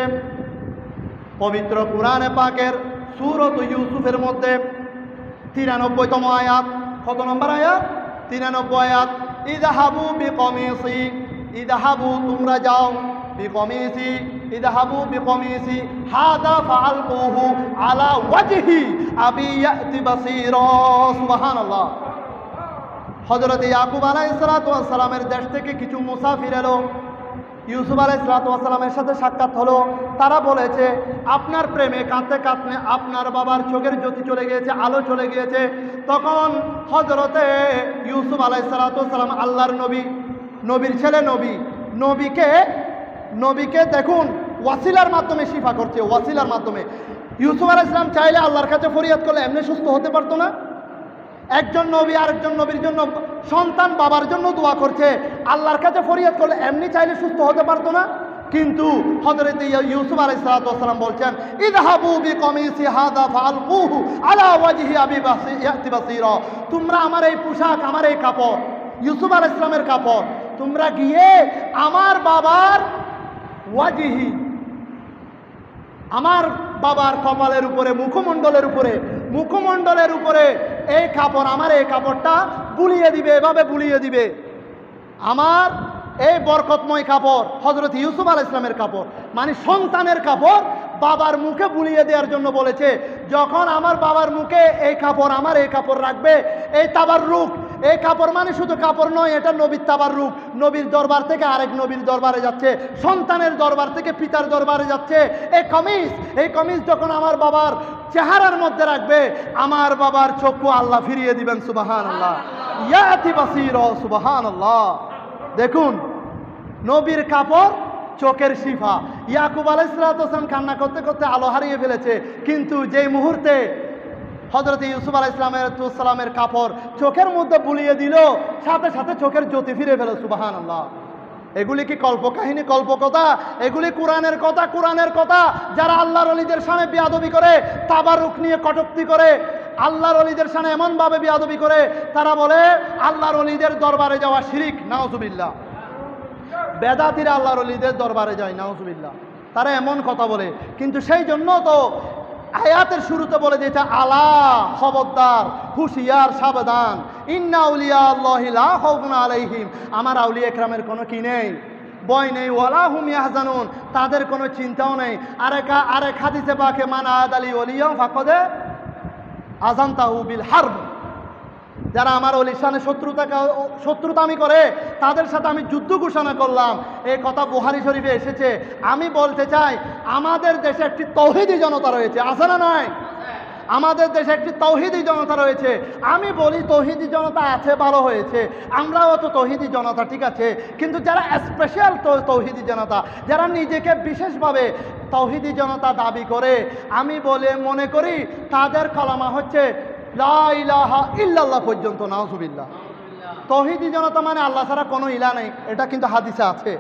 পবিত্র কোরআনে পাকের সূরত ইউসুফের মধ্যে 93তম আয়াত। কত নম্বর আয়াত? 93 আয়াত। ইযহাবু বিকমিসি, ইযহাবু তোমরা যাও, বিকমিসি, ইযহাবু বিকমিসি হাদা ফাআলকুহু আলা ওয়াজহি আবি ইয়াতি বাসীরা। সুবহানাল্লাহ। হযরত ইয়াকুব আলাইহিস সালাতু ওয়াস সালামের দেশ থেকে কিছু মুসাফির এলো, ইউসুফ আলাইহিস সালাতু ওয়াস সালামের সাথে সাক্ষাৎ হলো। তারা বলেছে, আপনার প্রেমে কাঁদতে কাঁদতে আপনার বাবার চোখের জ্যোতি চলে গিয়েছে, আলো চলে গিয়েছে। তখন হযরতে ইউসুফ আলাইহিস সালাতু ওয়াস সালাম, আল্লাহর নবী, নবীর ছেলে, নবীকে দেখুন ওয়াসিলার মাধ্যমে শিফা করছে, ওয়াসিলার মাধ্যমে। ইউসুফ আলাইহিস সালাম চাইলে আল্লাহর কাছে ফরিয়াদ করলে এমনি সুস্থ হতে পারতো না? একজন নবী আরেকজন নবীর জন্য, সন্তান বাবার জন্য দোয়া করছে, আল্লাহর কাছে ফরিয়াদ করলে এমনি চাইলে সুস্থ হতে পারতো না? কিন্তু হযরত ইউসুফ আলাইহিস সালাতু ওয়াস সালাম বলছেন, ইযহাবু বিকমিসি হাদা ফাআলকুহু আলা ওয়াজহি আবি ইয়াতি বাসীরা। তোমরা আমার এই পোশাক, আমার এই কাপড়, ইউসুফ আলাইহিস সালামের কাপড়, তোমরা গিয়ে আমার বাবার ওয়াজহি, আমার বাবার কপালের উপরে, মুখমণ্ডলের উপরে এই কাপড়, আমার এই কাপড়টা বুলিয়ে দিবে, এভাবে বুলিয়ে দিবে। আমার এই বরকতময় কাপড় হযরত ইউসুফ আলাইহিস সালামের কাপড়, মানে সন্তানের কাপড়, বাবার মুখে বুলিয়ে দেওয়ার জন্য বলেছে। যখন আমার বাবার মুখে এই কাপড়, আমার এই কাপড় রাখবে, এই তাবাররুক, এই কাপড় মানে শুধু কাপড় নয়, এটা নবীর তাবাররুক। নবীর দরবার থেকে আরেক নবীর দরবারে যাচ্ছে, সন্তানের দরবার থেকে পিতার দরবারে যাচ্ছে। এই কমিজ যখন আমার বাবার চেহারার মধ্যে রাখবে, আমার বাবার চক্ষু আল্লাহ ফিরিয়ে দিবেন। সুবহানাল্লাহ। ইয়াতি বাসীরা। সুবহানাল্লাহ। দেখুন, নবীর কাপড়, চোখের শিফা। ইয়াকুব আলাইহিস সালাতু ওয়াস সালাম কান্না করতে করতে আলো হারিয়ে ফেলেছে, কিন্তু যেই মুহূর্তে হযরত ইউসুফ আলাইহিস সালামের কাপড় চোখের মধ্যে বুলিয়ে দিল, সাথে সাথে চোখের জ্যোতি ফিরে ফেল। সুবহানাল্লাহ। এগুলি কি কল্পকাহিনী, কল্পকথা? এগুলি কোরআনের কথা, কোরআনের কথা। যারা আল্লাহর ওলিদের শানে বেয়াদবি করে, তাবাররুক নিয়ে কটূক্তি করে, আল্লাহর ওলিদের শানে এমনভাবে বেয়াদবি করে, তারা বলে আল্লাহর ওলিদের দরবারে যাওয়া শিরিক। নাউজুবিল্লাহ। বেদাতিরা আল্লাহর ওলিদের দরবারে যায়, নাউজুবিল্লাহ। তারা এমন কথা বলে, কিন্তু সেই জন্য তো আয়াতের শুরুতে বলে দিয়েছে, আলা, খবরদার, হুঁশিয়ার, সাবধান, ইন্না আউলিয়া আল্লাহি লা খাউফুন আলাইহিম, আমার আউলিয়া ইকরামের কোনো কি নেই, ভয় নেই, ওয়ালা হুম ইয়াহজানুন, তাদের কোনো চিন্তাও নেই। আরেক হাদিসে পাকে, মান আদালি ওলিয়া ফাকাদে আযানতাহু বিল হারব, যারা আমার ওলির শানে শত্রুতামি করে, তাদের সাথে আমি যুদ্ধ ঘোষণা করলাম। এই কথা বুখারী শরীফে এসেছে। আমি বলতে চাই, আমাদের দেশে একটি তাওহীদি জনতা রয়েছে, আছে না নয়? আমাদের দেশে একটি তাওহীদি জনতা রয়েছে। আমি বলি তাওহীদি জনতা আছে, ভালো হয়েছে, আমরাও তো তাওহীদি জনতা, ঠিক আছে, কিন্তু যারা স্পেশাল তাওহীদি জনতা, যারা নিজেকে বিশেষভাবে তাওহীদি জনতা দাবি করে, আমি মনে করি তাদের কালামা হচ্ছে লা ইলাহা ইল্লাল্লাহ পর্যন্ত। নাউজুবিল্লাহ। তৌহিদি জনতা মানে আল্লাহ ছাড়া কোনো ইলা নেই, এটা কিন্তু হাদিসে আছে,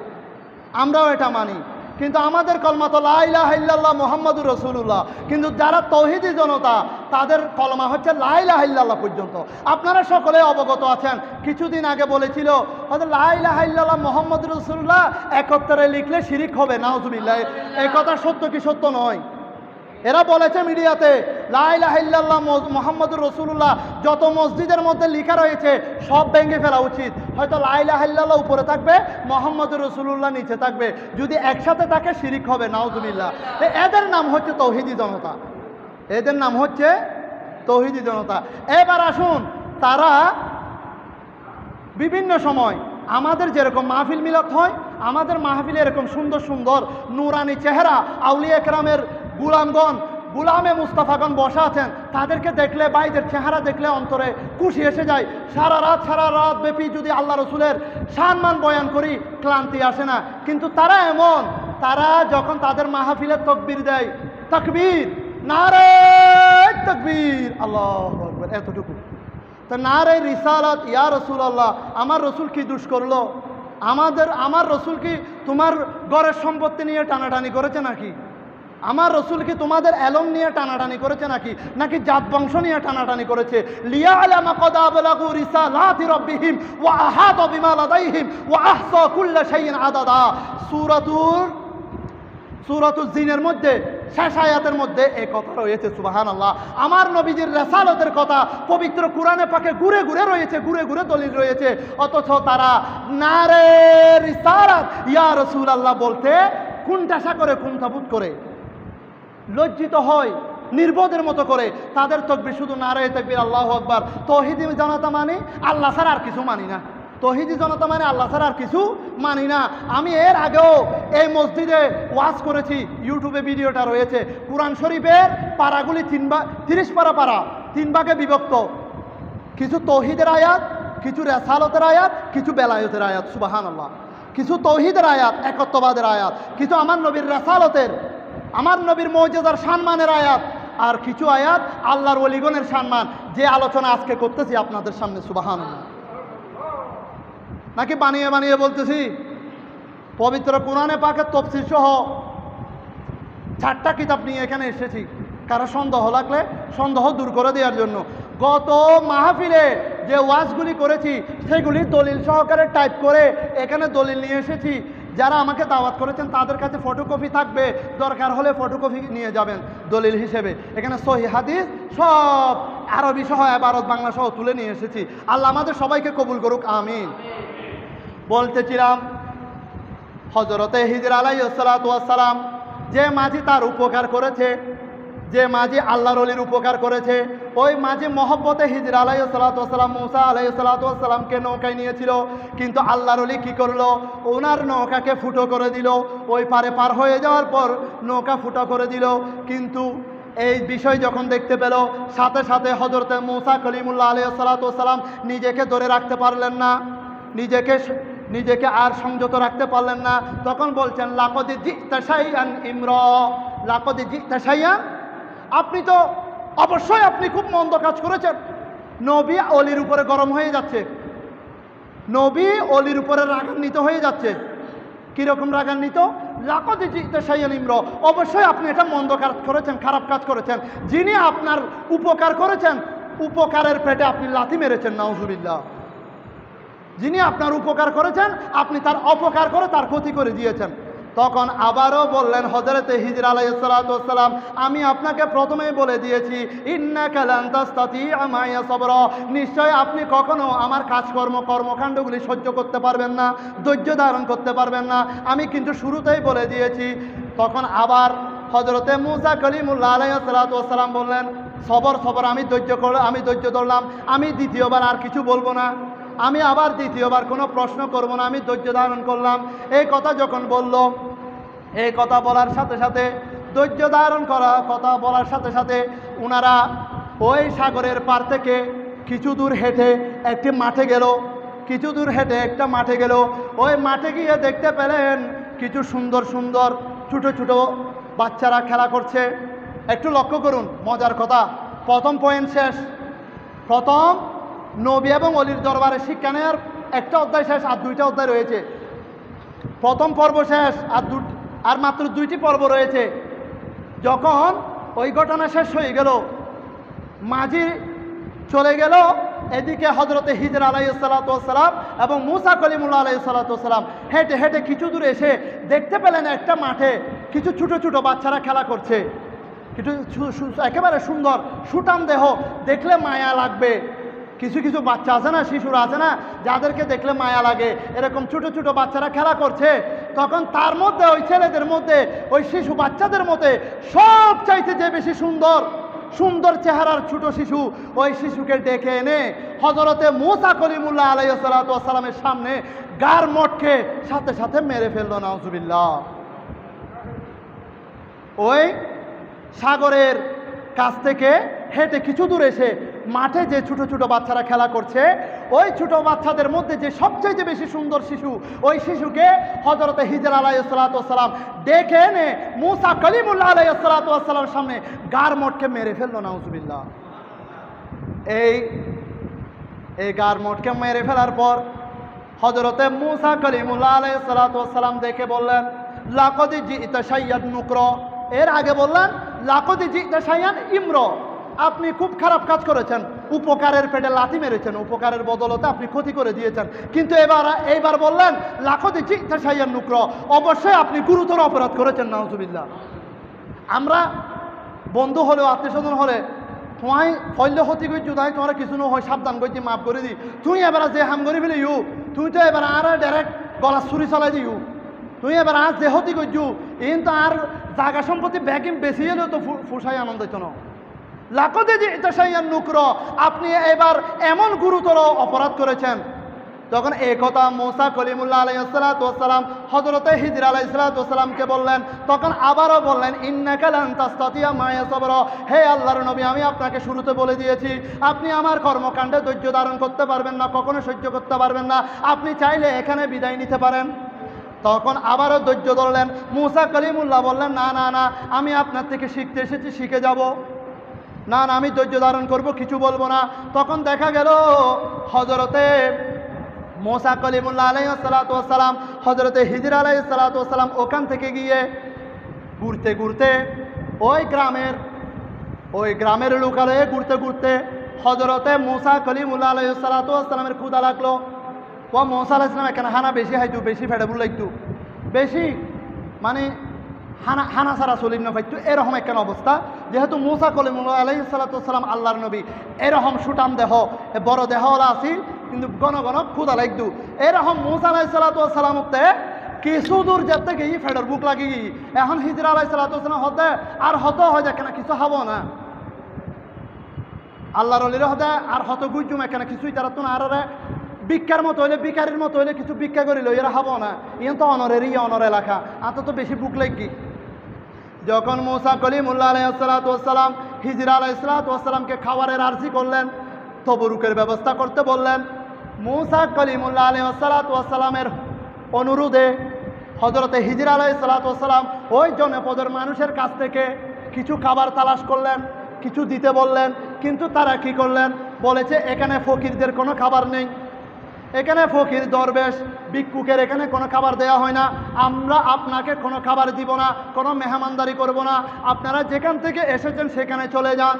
আমরাও এটা মানি। কিন্তু আমাদের কলমা তো লা ইলাহা ইল্লাল্লাহ মুহাম্মাদুর রাসূলুল্লাহ, কিন্তু যারা তৌহিদি জনতা তাদের কলমা হচ্ছে লা ইলাহা ইল্লাল্লাহ পর্যন্ত। আপনারা সকলে অবগত আছেন, কিছুদিন আগে বলেছিল হয়তো লা ইলাহা ইল্লাল্লাহ মুহাম্মাদুর রাসূলুল্লাহ একত্রে লিখলে শিরিক হবে, নাউজুবিল্লাহ। এই কথা সত্য কি সত্য নয়? এরা বলেছে মিডিয়াতে লা ইলাহা ইল্লাল্লাহ মুহাম্মাদুর রাসূলুল্লাহ যত মসজিদের মধ্যে লেখা রয়েছে সব ভেঙে ফেলা উচিত। হয়তো লা ইলাহা ইল্লাল্লাহ উপরে থাকবে, মুহাম্মাদুর রাসূলুল্লাহ নিচে থাকবে, যদি একসাথে থাকে শিরিক হবে, নাউজুবিল্লাহ। এদের নাম হচ্ছে তৌহিদি জনতা, এদের নাম হচ্ছে তৌহিদি জনতা। এবার আসুন, তারা বিভিন্ন সময় আমাদের যেরকম মাহফিল মিলাদ হয়, আমাদের মাহফিলে এরকম সুন্দর সুন্দর নুরানি চেহারা আউলিয়া কেরামের গুলামগণ, গুলামে মুস্তাফাগণ বসা আছেন, তাদেরকে দেখলে বাইদের চেহারা দেখলে অন্তরে খুশি এসে যায়। সারা রাত ব্যাপী যদি আল্লাহ রসুলের সম্মান বয়ান করি ক্লান্তি আসে না। কিন্তু তারা এমন, তারা যখন তাদের মাহফিলের তকবীর দেয়, তাকবীর, নারে তাকবীর, আল্লাহু আকবার, এতটুকু। তা নারে রিসালাত, ইয়া রাসূলুল্লাহ, আমার রসুল কি দুষ করলো? আমার রসুল কি তোমার ঘরের সম্পত্তি নিয়ে টানাটানি করেছে নাকি? আমার রসুল কি তোমাদের এলম নিয়ে টানাটানি করেছে নাকি? নাকি জাত বংশ নিয়ে টানাটানি করেছে? লিয়ালামা কদ আবলাগু রিসালাতি রাব্বিহিম ওয়া আহাতা বিমা লাদাইহিম ওয়া আহসা কুল্লা শাইইন আদাদা। সূরাতুল জিনের মধ্যে শেষ আয়াতের মধ্যে এই কথা রয়েছে, সুবহানাল্লাহ। আমার নবীজির রিসালাতের কথা পবিত্র কোরআনে পাকে ঘুরে ঘুরে রয়েছে, ঘুরে ঘুরে দলিল রয়েছে, অথচ তারা নারে রিসালাত ইয়া রাসূলুল্লাহ বলতে কুণ্ঠাসা করে, কুণ্ঠাবোধ করে, লজ্জিত হয়, নির্বোধের মতো করে। তাদের তকবীর শুধু নারে তাকবীর, আল্লাহু আকবার। তৌহিদি জনতা মানে আল্লাহ ছাড়া আর কিছু মানি না, তৌহিদি জনতা মানে আল্লাহ ছাড়া আর কিছু মানি না। আমি এর আগেও এই মসজিদে ওয়াজ করেছি, ইউটিউবে ভিডিওটা রয়েছে। কুরআন শরীফের পারাগুলি 30 পারা 3 ভাগে বিভক্ত। কিছু তৌহিদের আয়াত, কিছু রেসালতের আয়াত, কিছু বেলায়েতের আয়াত, সুবহানাল্লাহ। কিছু তৌহিদের আয়াত, একত্ববাদের আয়াত, কিছু আমার নবীর রেসালতের, আমার নবীর মুজিজার সম্মানের আয়াত, আর কিছু আয়াত আল্লাহর ওলিগণের সম্মান, যে আলোচনা আজকে করতেছি আপনাদের সামনে, সুবহানাল্লাহ। নাকি বানিয়ে বানিয়ে বলতেছি? পবিত্র কোরআনে পাকের তাফসীর সহ 4টা কিতাব নিয়ে এখানে এসেছি, কারো সন্দেহ লাগলে সন্দেহ দূর করে দেওয়ার জন্য। গত মাহফিলে যে ওয়াজগুলি করেছি সেগুলি দলিল সহকারে টাইপ করে এখানে দলিল নিয়ে এসেছি। যারা আমাকে দাওয়াত করেছেন তাদের কাছে ফটোকপি থাকবে, দরকার হলে ফটোকপি নিয়ে যাবেন দলিল হিসেবে। এখানে সহিহ হাদিস সব আরবি সহ ইবারত বাংলা সহ তুলে নিয়ে এসেছি। আল্লাহ আমাদের সবাইকে কবুল করুক, আমিন। বলতেছিলাম হযরতে হিজর আলাইহিস সালাতু ওয়াস সালাম, যে মাঝি তার উপকার করেছে, যে মাঝি আল্লাহর ওলির উপকার করেছে, ওই মাঝি মহব্বতে হিজর আলাইহিস সালাতু ওয়াস সালাম মুসা আলাইহিস সালাতু ওয়াস সালামকে নৌকায় নিয়েছিল। কিন্তু আল্লাহর ওলি কি করলো? ওনার নৌকাকে ফুটো করে দিল। ওই পারে পার হয়ে যাওয়ার পর নৌকা ফুটো করে দিল। কিন্তু এই বিষয় যখন দেখতে পেল, সাথে সাথে হযরতে মুসা কলিমুল্লাহ আলাইহিস সালাতু ওয়াস সালাম নিজেকে ধরে রাখতে পারলেন না, নিজেকে আর সংযত রাখতে পারলেন না। তখন বলছেন লাকদ জিতা শাইআন ইমরা, লাকদ জিতা শাইআন, আপনি তো অবশ্যই আপনি খুব মন্দ কাজ করেছেন। নবী অলির উপরে গরম হয়ে যাচ্ছে, নবী অলির উপরে রাগান্বিত হয়ে যাচ্ছে। কীরকম রাগান্বিত? লাকদ জিতা শাইআন ইমরা, অবশ্যই আপনি এটা মন্দ কাজ করেছেন, খারাপ কাজ করেছেন। যিনি আপনার উপকার করেছেন, উপকারের পেটে আপনি লাথি মেরেছেন, নাউজুবিল্লাহ। যিনি আপনার উপকার করেছেন, আপনি তার অপকার করে তার ক্ষতি করে দিয়েছেন। তখন আবারও বললেন হযরতে হিজর আলাইহিস সালাতু ওয়াস সালাম, আমি আপনাকে প্রথমেই বলে দিয়েছি ইন্নাকা লান তাসতাতিআ মা'য়া সাবরা, নিশ্চয় আপনি কখনো আমার কর্মকাণ্ডগুলি সহ্য করতে পারবেন না, ধৈর্য ধারণ করতে পারবেন না। আমি কিন্তু শুরুতেই বলে দিয়েছি। তখন আবার হযরতে মুসা কলিমুল্লাহ আলাইহিস সালাতু ওয়াস সালাম বললেন, সবর, আমি ধৈর্য ধরলাম, আমি দ্বিতীয়বার আর কিছু বলবো না, আমি আবার দ্বিতীয়বার কোনো প্রশ্ন করব না, আমি ধৈর্য ধারণ করলাম। এই কথা যখন বলল, এই কথা বলার সাথে সাথে, ধৈর্য ধারণ করা কথা বলার সাথে সাথে ওনারা ওই সাগরের পার থেকে কিছু দূর হেঁটে একটি মাঠে গেল, কিছু দূর হেঁটে একটা মাঠে গেল। ওই মাঠে গিয়ে দেখতে পেলেন কিছু সুন্দর সুন্দর ছোটো ছোটো বাচ্চারা খেলা করছে। একটু লক্ষ্য করুন, মজার কথা, প্রথম পয়েন্ট শেষ। প্রথম নবী এবং অলির দরবারে শিক্ষা নেওয়ার একটা অধ্যায় শেষ, আর 2টা অধ্যায় রয়েছে। প্রথম পর্ব শেষ, আর মাত্র 2টি পর্ব রয়েছে। যখন ওই ঘটনা শেষ হয়ে গেল, মাঝি চলে গেল, এদিকে হজরতে হিজর আলাইহিসসালাম এবং মুসা কলিমুল্লাহ আলাইহিসসালাম হেঁটে হেঁটে কিছু দূরে এসে দেখতে পেলেন একটা মাঠে কিছু ছোট ছোট বাচ্চারা খেলা করছে। কিছু একেবারে সুন্দর সুঠাম দেহ, দেখলে মায়া লাগবে। কিছু কিছু বাচ্চা আছে না, শিশুরা আছে না, যাদেরকে দেখলে মায়া লাগে, এরকম ছোট ছোট বাচ্চারা খেলা করছে। তখন তার মধ্যে, ওই ছেলেদের মধ্যে, ওই শিশু বাচ্চাদের মধ্যে সব চাইতে যে বেশি সুন্দর চেহারার ছোট শিশু, ওই শিশুকে ডেকে এনে হযরতে মুসা কলিমুল্লাহ আলাইহিসসালামের সামনে গার মটকে সাথে সাথে মেরে ফেলল। নাউজুবিল্লাহ। ওই সাগরের কাছ থেকে হেঁটে কিছু দূর এসে মাঠে যে ছোট ছোট বাচ্চারা খেলা করছে, ওই ছোট বাচ্চাদের মধ্যে যে সবচেয়ে বেশি সুন্দর শিশু, ওই শিশুকে হযরতে হিজর আলাইহিসসালাম ডেকে এনে মুসা কলিমুল্লাহ আলাইহিসসালামের সামনে গার মটকে মেরে ফেললো। নাউজুবিল্লাহ। এই গার মটকে মেরে ফেলার পর হযরতে মুসা কলিমুল্লাহ আলাইহিসসালাম দেখে বললেন, লাকদ জি'তা শাইয়ান নুকরা। এর আগে বললেন, লাকদ জি'তা শাইয়ান ইমরা। আপনি খুব খারাপ কাজ করেছেন, উপকারের পেটে লাথি মেরেছেন, উপকারের বদলতে আপনি ক্ষতি করে দিয়েছেন। কিন্তু এইবার বললেন, লাকদ জি'তা শাইয়ান নুকরা, অবশ্যই আপনি গুরুতর অপরাধ করেছেন। নাউজুবিল্লাহ। আমরা বন্ধু হলেও, আত্মীয় স্বজন হলে, তোমায় ফল্য হতি গই জুদাই তোমার কিছু না হয়, সাবধান করছি, মাফ করে দিই। তুই এবার যে হাম করে ফেলে তুই তো এবার আর ডাইরেক্ট গলা ছুরি চালাই দিও। তুই এবার আজ যে হতি করছু, কিন্তু আর জায়গা সম্পত্তি ব্যাকিং বেশি এলেও তো ফুসাই আনন্দ হইতো না। লাকদে জি'তা শাইয়ান নুকরা, আপনি এবার এমন গুরুতর অপরাধ করেছেন। তখন এই কথা মুসা কলিমুল্লাহ আলাইহিসসালাম হযরতে হিজর আলাইহিসসালামকে বললেন। তখন আবারও বললেন, ইন্নাকা লান তাসতাতিয়া মা'য়া সাবরা। হে আল্লাহর নবী, আমি আপনাকে শুরুতে বলে দিয়েছি, আপনি আমার কর্মকাণ্ডে ধৈর্য ধারণ করতে পারবেন না, কখনো সহ্য করতে পারবেন না। আপনি চাইলে এখানে বিদায় নিতে পারেন। তখন আবারও ধৈর্য ধরলেন। মুসা কলিমুল্লাহ বললেন, না না না, আমি আপনার থেকে শিখতে এসেছি, শিখে যাব। না না, আমি ধৈর্য ধারণ করব, কিছু বলবো না। তখন দেখা গেল হযরতে মুসা কলিমুল্লাহ আলাইহিসসালাম হযরতে হিজর আলাইহিসসালাম ওখান থেকে গিয়ে ঘুরতে ঘুরতে ওই গ্রামের লোকালয়ে ঘুরতে ঘুরতে হযরতে মুসা কলিমুল্লাহ আলাইহিসসালামের ক্ষুধা লাগলো। ও মুসা আলাইহিস সালাম এখানে হানা বেশি খাইতো, বেশি ফেটেবুল লাগতো, বেশি মানে হানা ছাড়া চলিন না পাইতো, এরকম একখান অবস্থা। যেহেতু মুসা কলিমুল্লাহ আলাইহিসসালাম আল্লাহর নবী, এরকম সুটাম দেহ, বড় দেহওয়ালা আছিল, কিন্তু ঘন ঘন ক্ষুধা লাগতো। এরকম মুসা আলাইহিসসালাম কিছু দূর যেতে গিয়ে ফেডের বুক লাগি গিয়ে, এখন হিজর আলাইহিসসালাম হতে আর হতো হয় যেখানে কিছু খাবো না, আল্লাহর অলির হতে আর হত গুজুম এখানে কিছুই তারা তো না, আর ভিক্ষার মতো হইলে, ভিকারির মতো হইলে কিছু ভিক্ষা করিল, এরা খাবো না, ইয়ে তো অনর এলাকা, আত তো বেশি বুক লাগি। যখন মুসা কলিমুল্লাহ আলাইহিসসালাম হিজর আলাইহিসসালামকে খাবারের আরজি করলেন, তবরুকের ব্যবস্থা করতে বললেন, মুসা কলিমুল্লাহ আলাইহিসসালামের অনুরোধে হযরতে হিজর আলাইহিসসালাম ওই জনপদের মানুষের কাছ থেকে কিছু খাবার তালাশ করলেন, কিছু দিতে বললেন। কিন্তু তারা কি করলেন, বলেছে এখানে ফকিরদের কোনো খাবার নেই, এখানে ফকির দরবেশ ভিক্ষুকের এখানে কোনো খাবার দেওয়া হয় না, আমরা আপনাকে কোনো খাবার দিব না, কোনো মেহমানদারি করব না, আপনারা যেখান থেকে এসেছেন সেখানে চলে যান,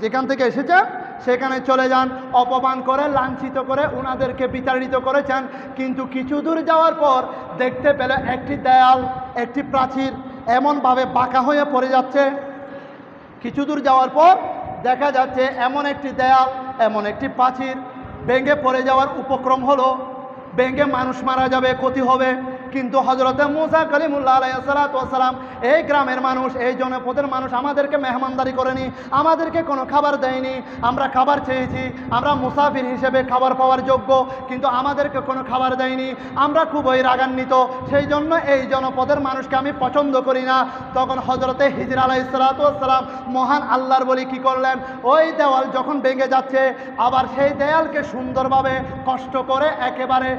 যেখান থেকে এসেছেন সেখানে চলে যান। অপমান করে, লাঞ্ছিত করে ওনাদেরকে বিতাড়িত করেছেন। কিন্তু কিছু দূর যাওয়ার পর দেখতে পেলে একটি দেয়াল, একটি প্রাচীর এমনভাবে বাঁকা হয়ে পড়ে যাচ্ছে। কিছু দূর যাওয়ার পর দেখা যাচ্ছে এমন একটি দেয়াল, এমন একটি প্রাচীর ভেঙে পড়ে যাওয়ার উপক্রম হলো, ভেঙে মানুষ মারা যাবে, ক্ষতি হবে। কিন্তু হযরতে মুসা কলিমুল্লাহ আলাইহিসসালাম এই গ্রামের মানুষ, এই জনপদের মানুষ আমাদেরকে মেহমানদারি করেনি, আমাদেরকে কোনো খাবার দেয়নি। আমরা খাবার চেয়েছি, আমরা মুসাফির হিসেবে খাবার পাওয়ার যোগ্য, কিন্তু আমাদেরকে কোনো খাবার দেয়নি। আমরা খুবই রাগান্বিত, সেই জন্য এই জনপদের মানুষকে আমি পছন্দ করি না। তখন হযরতে হিজর আলাইহিসসালাম মহান আল্লাহর বলি কি করলেন, ওই দেওয়াল যখন ভেঙে যাচ্ছে, আবার সেই দেয়ালকে সুন্দরভাবে কষ্ট করে একেবারে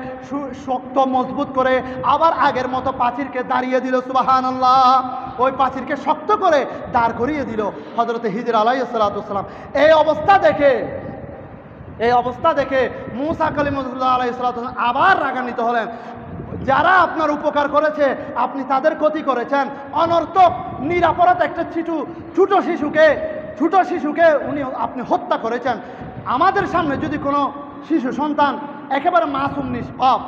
শক্ত মজবুত করে আবার আগের মতো প্রাচীরকে দাঁড়িয়ে দিল। সুবহানাল্লাহ। ওই প্রাচীরকে শক্ত করে দাঁড় করিয়ে দিল হযরতে হিজর আলাইহিসসালাম। এই অবস্থা দেখে এই অবস্থা দেখে মূসা কালিমুল্লাহ আলাইহিস সালাতু আবার রাগান্বিত হলেন। যারা আপনার উপকার করেছে আপনি তাদের ক্ষতি করেছেন, অনর্থক নিরাপরাধ একটা ছোট শিশুকে আপনি হত্যা করেছেন। আমাদের সামনে যদি কোনো শিশু সন্তান একেবারে মাসুম নিষ্পাপ,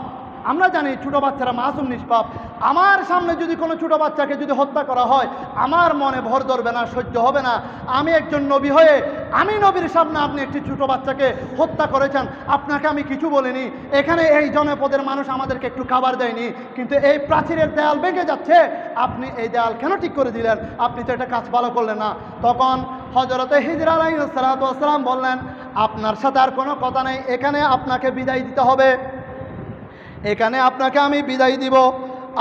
আমরা জানি ছোটো বাচ্চারা মাসুম নিষ্পাপ, আমার সামনে যদি কোনো ছোটো বাচ্চাকে যদি হত্যা করা হয় আমার মনে ভর ধরবে না, সহ্য হবে না। আমি একজন নবী হয়ে আমি নবীর সামনে আপনি একটি ছোটো বাচ্চাকে হত্যা করেছেন, আপনাকে আমি কিছু বলিনি, এখানে এই জনপদের মানুষ আমাদেরকে একটু খাবার দেয়নি, কিন্তু এই প্রাচীরের দেয়াল ভেঙে যাচ্ছে, আপনি এই দেয়াল কেন ঠিক করে দিলেন? আপনি তো এটা কাজ ভালো করলেন না। তখন হযরতে হিজর আলাইহিস সালাতু ওয়াস সালাম বললেন, আপনার সাথে আর কোনো কথা নেই, এখানে আপনাকে বিদায় দিতে হবে, এখানে আপনাকে আমি বিদায় দিব,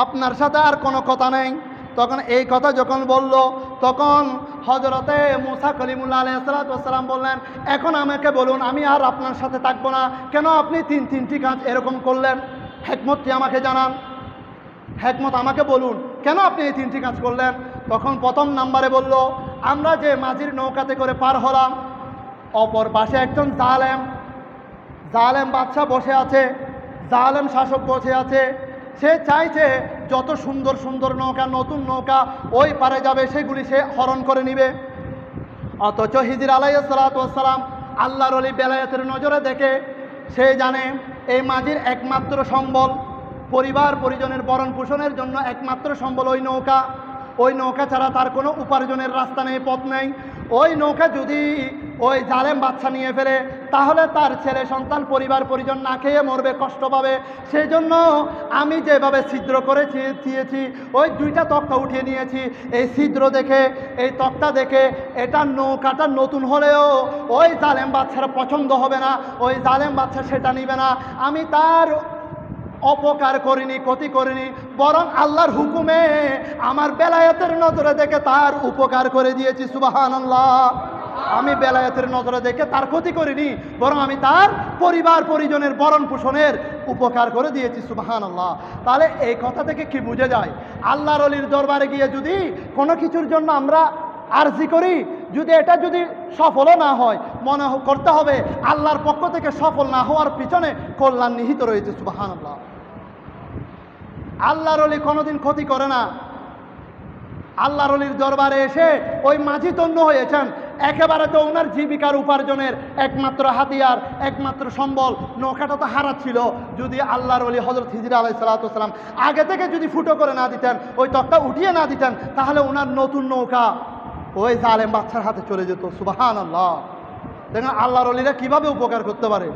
আপনার সাথে আর কোনো কথা নেই। তখন এই কথা যখন বলল তখন হযরতে মূসা কালিমুল্লাহ আলাইহিস সালাতু ওয়াস সালাম বললেন, এখন আমাকে বলুন আমি আর আপনার সাথে থাকবো না, কেন আপনি তিনটি কাজ এরকম করলেন? হিকমতটি আমাকে জানান, হিকমত আমাকে বলুন, কেন আপনি এই তিনটি কাজ করলেন? তখন প্রথম নাম্বারে বলল, আমরা যে মাঝির নৌকাতে করে পার হলাম, অপর পাশে একজন জালেম বাদশা বসে আছে, জালেম শাসক বসে আছে, সে চাইছে যত সুন্দর সুন্দর নৌকা, নতুন নৌকা ওই পারে যাবে সেগুলি সে হরণ করে নিবে। অথচ হিজর আলাইহিস সালাতু ওয়াস সালাম আল্লাহর ওলি বেলায়েতের নজরে দেখে সে জানে এই মাঝির একমাত্র সম্বল, পরিবার পরিজনের ভরণ পোষণের জন্য একমাত্র সম্বল ওই নৌকা ছাড়া তার কোনো উপার্জনের রাস্তা নেই, পথ নেই। ওই নৌকা যদি ওই জালেম বাদশা নিয়ে ফেলে তাহলে তার ছেলে সন্তান পরিবার পরিজন না খেয়ে মরবে, কষ্ট পাবে। সেই জন্য আমি যেভাবে ছিদ্র করে দিয়েছি, ওই 2টা তক্তা উঠিয়ে নিয়েছি, এই ছিদ্র দেখে, এই তক্তা দেখে এটা নৌকাটা নতুন হলেও ওই জালেম বাদশার পছন্দ হবে না, ওই জালেম বাদশা সেটা নিবে না। আমি তার অপকার করিনি, ক্ষতি করিনি, বরং আল্লাহর হুকুমে আমার বেলায়েতের নজরে দেখে তার উপকার করে দিয়েছি। সুবহানাল্লাহ। আমি বেলায়েতের নজরে দেখে তার ক্ষতি করিনি, বরং আমি তার পরিবার পরিজনের ভরণ পোষণের উপকার করে দিয়েছি। সুবহানাল্লাহ। তাহলে এই কথা থেকে কি বুঝে যায়? আল্লাহর ওলির দরবারে গিয়ে যদি কোনো কিছুর জন্য আমরা আরজি করি, এটা যদি সফলও না হয়, মনে করতে হবে আল্লাহর পক্ষ থেকে সফল না হওয়ার পিছনে কল্যাণ নিহিত রয়েছে। সুবহানাল্লাহ। আল্লাহর ওলি কোনোদিন ক্ষতি করে না। আল্লাহর ওলির দরবারে এসে ওই মাঝি তন্য হয়েছেন, একেবারে তো ওনার জীবিকার উপার্জনের একমাত্র হাতিয়ার, একমাত্র সম্বল নৌকাটা তো হারাচ্ছিল। যদি আল্লাহর ওলি হযরত হিজর আলাইহিস সালাতু ওয়াস সালাম আগে থেকে যদি ফুটো করে না দিতেন, ওই তক্তা উঠিয়ে না দিতেন, তাহলে ওনার নতুন নৌকা ওই জালেম বাদশার হাতে চলে যেত। সুবহানাল্লাহ। দেখেন আল্লাহর ওলিরা কিভাবে উপকার করতে পারে।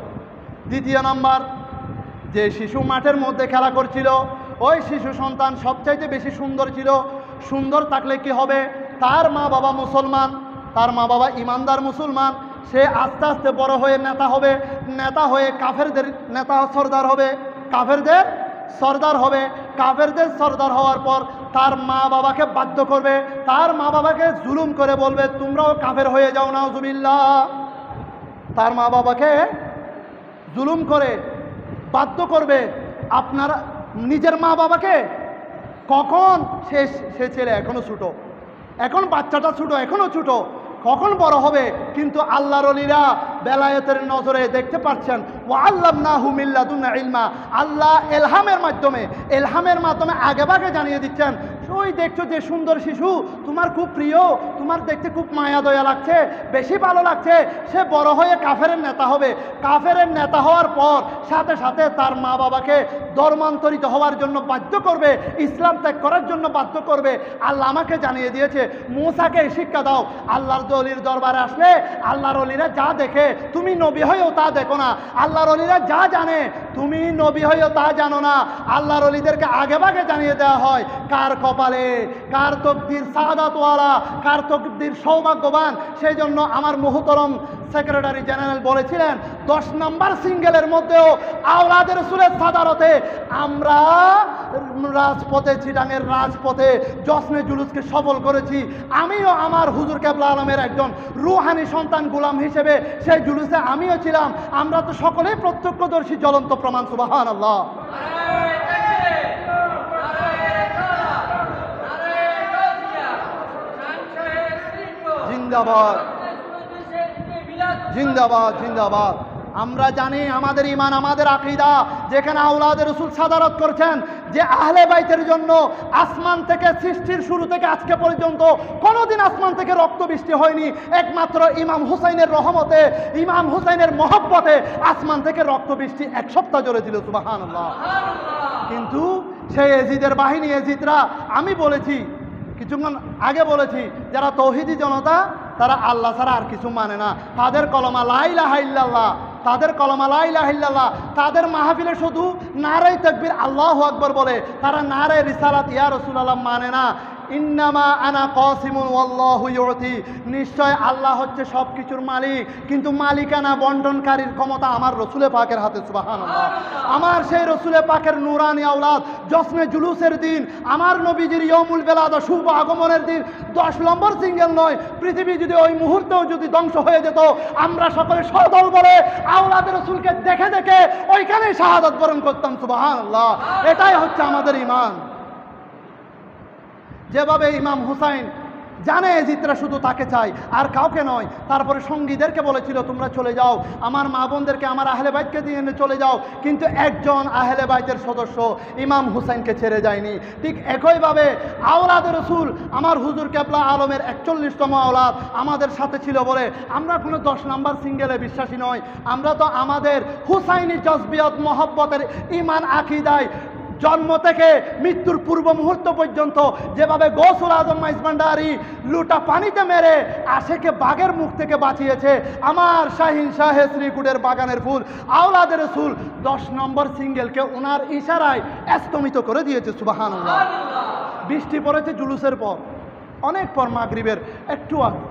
দ্বিতীয় নাম্বার, যে শিশু মাঠের মধ্যে খেলা করছিল, ওই শিশু সন্তান সবচাইতে বেশি সুন্দর ছিল। সুন্দর থাকলে কি হবে? তার মা বাবা মুসলমান, তার মা বাবা ইমানদার মুসলমান, সে আস্তে আস্তে বড় হয়ে নেতা হবে, নেতা হয়ে কাফেরদের নেতা সর্দার হবে, কাফেরদের সর্দার হওয়ার পর তার মা বাবাকে বাধ্য করবে, তার মা বাবাকে জুলুম করে বলবে তোমরাও কাফের হয়ে যাও, নাউজুবিল্লাহ। তার মা বাবাকে জুলুম করে বাধ্য করবে। আপনারা নিজের মা বাবাকে কখন সে ছেলে এখনো ছোট, এখন বাচ্চাটা ছোট, এখনো ছোট, কখন বড় হবে? কিন্তু আল্লাহর ওলিরা বেলায়েতের নজরে দেখতে পাচ্ছেন, ওয়া আল্লামনাহু মিন লাদুন্না ইলমা, আল্লাহ এলহামের মাধ্যমে আগেভাগে জানিয়ে দিচ্ছেন, ওই দেখছো যে সুন্দর শিশু তোমার খুব প্রিয়, তোমার দেখতে খুব মায়া দয়া লাগছে, বেশি ভালো লাগছে, সে বড় হয়ে কাফেরের নেতা হবে। কাফেরের নেতা হওয়ার পর সাথে সাথে তার মা বাবাকে ধর্মান্তরিত হওয়ার জন্য বাধ্য করবে, ইসলাম ত্যাগ করার জন্য বাধ্য করবে। আল্লাহ আমাকে জানিয়ে দিয়েছে, মূসাকে শিক্ষা দাও। আল্লাহর ওলির দরবারে আসলে আল্লাহর ওলিরা যা দেখে তুমি নবী হয়েও তা দেখো না, আল্লাহর ওলিরা যা জানে তুমি নবী হয়েও তা জানো না। আল্লাহর ওলিদেরকে আগেভাগে জানিয়ে দেওয়া হয় কার কপালে, কার তকদির সাদাতওয়ালা, কার তকদির সৌভাগ্যবান। সেই জন্য আমার মুহতরম সেক্রেটারি জেনারেল বলেছিলেন 10 নম্বর সিঙ্গেলের মধ্যেও আওলাদ রাসূলের সাদারতে আমরা রাজপথে, চিটাঙের রাজপথে জশ্নে জুলুসকে সফল করেছি। আমিও আমার হুজুর কেবলা আলমের একজন রুহানি সন্তান গোলাম হিসেবে সেই জুলুসে আমিও ছিলাম। আমরা তো সকলেই প্রত্যক্ষদর্শী, জ্বলন্ত প্রমাণ। সুবহানাল্লাহ। জিন্দাবাদ, জিন্দাবাদ, জিন্দাবাদ। আমরা জানি আমাদের ঈমান, আমাদের আকীদা, যেখানে আওলাদে রাসূল সাদারত করছেন যে আহলে বাইতের জন্য আসমান থেকে সৃষ্টির শুরু থেকে আজকে পর্যন্ত কোনোদিন আসমান থেকে রক্ত বৃষ্টি হয়নি, একমাত্র ইমাম হুসাইনের রহমতে, ইমাম হুসাইনের মহব্বতে আসমান থেকে রক্ত বৃষ্টি এক সপ্তাহ জুড়ে ছিল। সুবহানাল্লাহ। কিন্তু সেই এজিদের বাহিনী, এজিদরা, আমি বলেছি কিছুক্ষণ আগে বলেছি, যারা তৌহিদি জনতা তারা আল্লাহ ছাড়া আর কিছু মানে না। তাদের কলমা লা ইলাহা ইল্লাল্লাহ, তাদের কলমা লা ইলাহা ইল্লাল্লাহ, তাদের মাহফিলে শুধু নারে তাকবীর আল্লাহু আকবার বলে, তারা নারে রিসালাত ইয়া রাসূলুল্লাহ মানে না। ইন্নামা আনা কাসিমুন ওয়াল্লাহু ইউতি, নিশ্চয় আল্লাহ হচ্ছে সব কিছুর মালিক, কিন্তু মালিকানা বন্টনকারীর ক্ষমতা আমার রসুলে পাকের হাতে। সুবহানাল্লাহ। আমার সেই রসুলে পাকের নুরানি আওলাদ জশ্নে জুলুসের দিন, আমার নবীজির ইয়মুল বেলাদা শুভ আগমনের দিন 10 নম্বর সিঙ্গেল নয়, পৃথিবী যদি ওই মুহূর্তেও যদি ধ্বংস হয়ে যেত, আমরা সকলে সদল বলে আওলাদের রসুলকে দেখে দেখে ওইখানেই শাহাদাত বরণ করতাম। সুবহানাল্লাহ। এটাই হচ্ছে আমাদের ঈমান। যেভাবে ইমাম হুসাইন জানে এজিদরা শুধু তাকে চাই আর কাউকে নয়, তারপরে সঙ্গীদেরকে বলেছিল তোমরা চলে যাও, আমার মা বোনদেরকে, আমার আহলে বাইতকে দিয়ে চলে যাও, কিন্তু একজন আহলে বাইতের সদস্য ইমাম হুসাইনকে ছেড়ে যায়নি। ঠিক একইভাবে আওলাদে রসুল আমার হুজুর কেবলা আলমের 41তম আওলাদ আমাদের সাথে ছিল বলে আমরা কোনো 10 নাম্বার সিঙ্গেলে বিশ্বাসী নয়। আমরা তো আমাদের হুসাইনি জজবিয়ত মহব্বতের ইমান আকীদায় জন্ম থেকে মৃত্যুর পূর্ব মুহূর্ত পর্যন্ত যেভাবে গৌসুল আজম মাইজভান্ডারী লুটা পানিতে মেরে আশেকে বাঘের মুখ থেকে বাঁচিয়েছে, আমার শাহিন শাহে শ্রীকুটের বাগানের ফুল আওলাদে রাসূল 10 নম্বর সিঙ্গেলকে ওনার ইশারায় স্তমিত করে দিয়েছে। সুবহানাল্লাহ। বৃষ্টি পড়েছে জুলুসের পর, অনেক পর, মাগরিবের একটু আগে,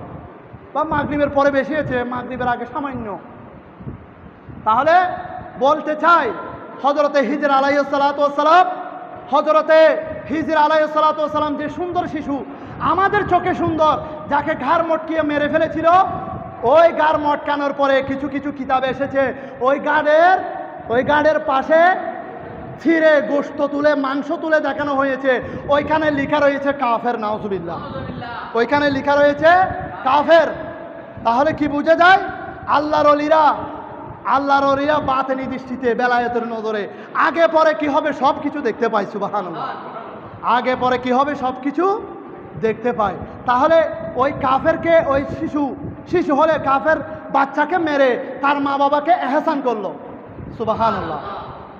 বা মাগরিবের পরে বেশি হয়েছে, মাগরিবের আগে সামান্য। তাহলে বলতে চাই হযরতে হিজর আলাইহিস সালাতু ওয়াস সালাম, হযরতে হিজর আলাইহিস সালাতু ওয়াস সালাম যে সুন্দর শিশু, আমাদের চোখে সুন্দর, যাকে ঘাড় মটকিয়ে মেরে ফেলেছিল, ওই ঘাড় মটকানোর পরে কিছু কিছু কিতাবে এসেছে ওই গাড়ের পাশে ছিঁড়ে গোশত তুলে, মাংস তুলে দেখানো হয়েছে, ওইখানে লেখা রয়েছে কাফের। নাউজুবিল্লাহ। ওইখানে লেখা রয়েছে কাফের। তাহলে কি বুঝে যায়? আল্লাহর ওলিরা বাতেনি দৃষ্টিতে, বেলায়েতের নজরে আগে পরে কি হবে সব কিছু দেখতে পায়। সুবহানাল্লাহ। আগে পরে কি হবে সব কিছু দেখতে পায়। তাহলে ওই কাফেরকে, ওই শিশু হলে কাফের বাচ্চাকে মেরে তার মা বাবাকে এহসান করলো। সুবহানাল্লাহ।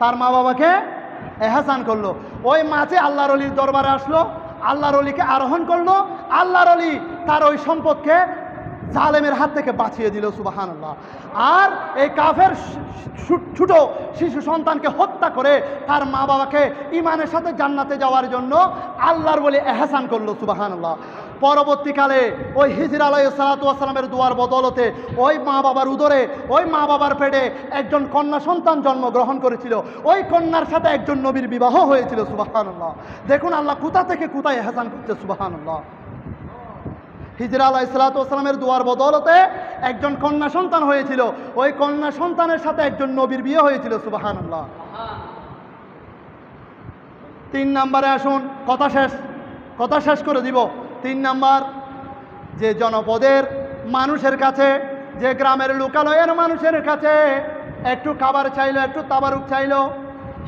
তার মা বাবাকে এহসান করলো। ওই মাঝে আল্লাহর ওলির দরবারে আসলো, আল্লাহর ওলিকে আরোহণ করলো, আল্লাহর ওলি তার ওই সম্পদকে জালেমের হাত থেকে বাঁচিয়ে দিল। সুবহানাল্লাহ। আর এই কাফের ছোট শিশু সন্তানকে হত্যা করে তার মা বাবাকে ইমানের সাথে জান্নাতে যাওয়ার জন্য আল্লাহর বলে এহসান করলো। সুবহানাল্লাহ। পরবর্তীকালে ওই হিজর আলাইহিস সালাতু ওয়াস সালামের দোয়ার বদলতে ওই মা বাবার উদরে, ওই মা বাবার পেটে একজন কন্যা সন্তান জন্মগ্রহণ করেছিল, ওই কন্যার সাথে একজন নবীর বিবাহ হয়েছিল। সুবহানাল্লাহ। দেখুন আল্লাহ কোথা থেকে কোথায় এহসান করছে। সুবহানাল্লাহ। হিজর আলাইহিস সালাতু ওয়াস সালামের দোয়ার বদলতে একজন কন্যা সন্তান হয়েছিল, ওই কন্যা সন্তানের সাথে একজন নবীর বিয়ে হয়েছিল। সুবহানাল্লাহ। 3 নম্বরে আসুন, কথা শেষ করে দিব। 3 নম্বর, যে জনপদের মানুষের কাছে, যে গ্রামের লোকালয়ের মানুষের কাছে একটু খাবার চাইলো, একটু তাবারুক চাইলো,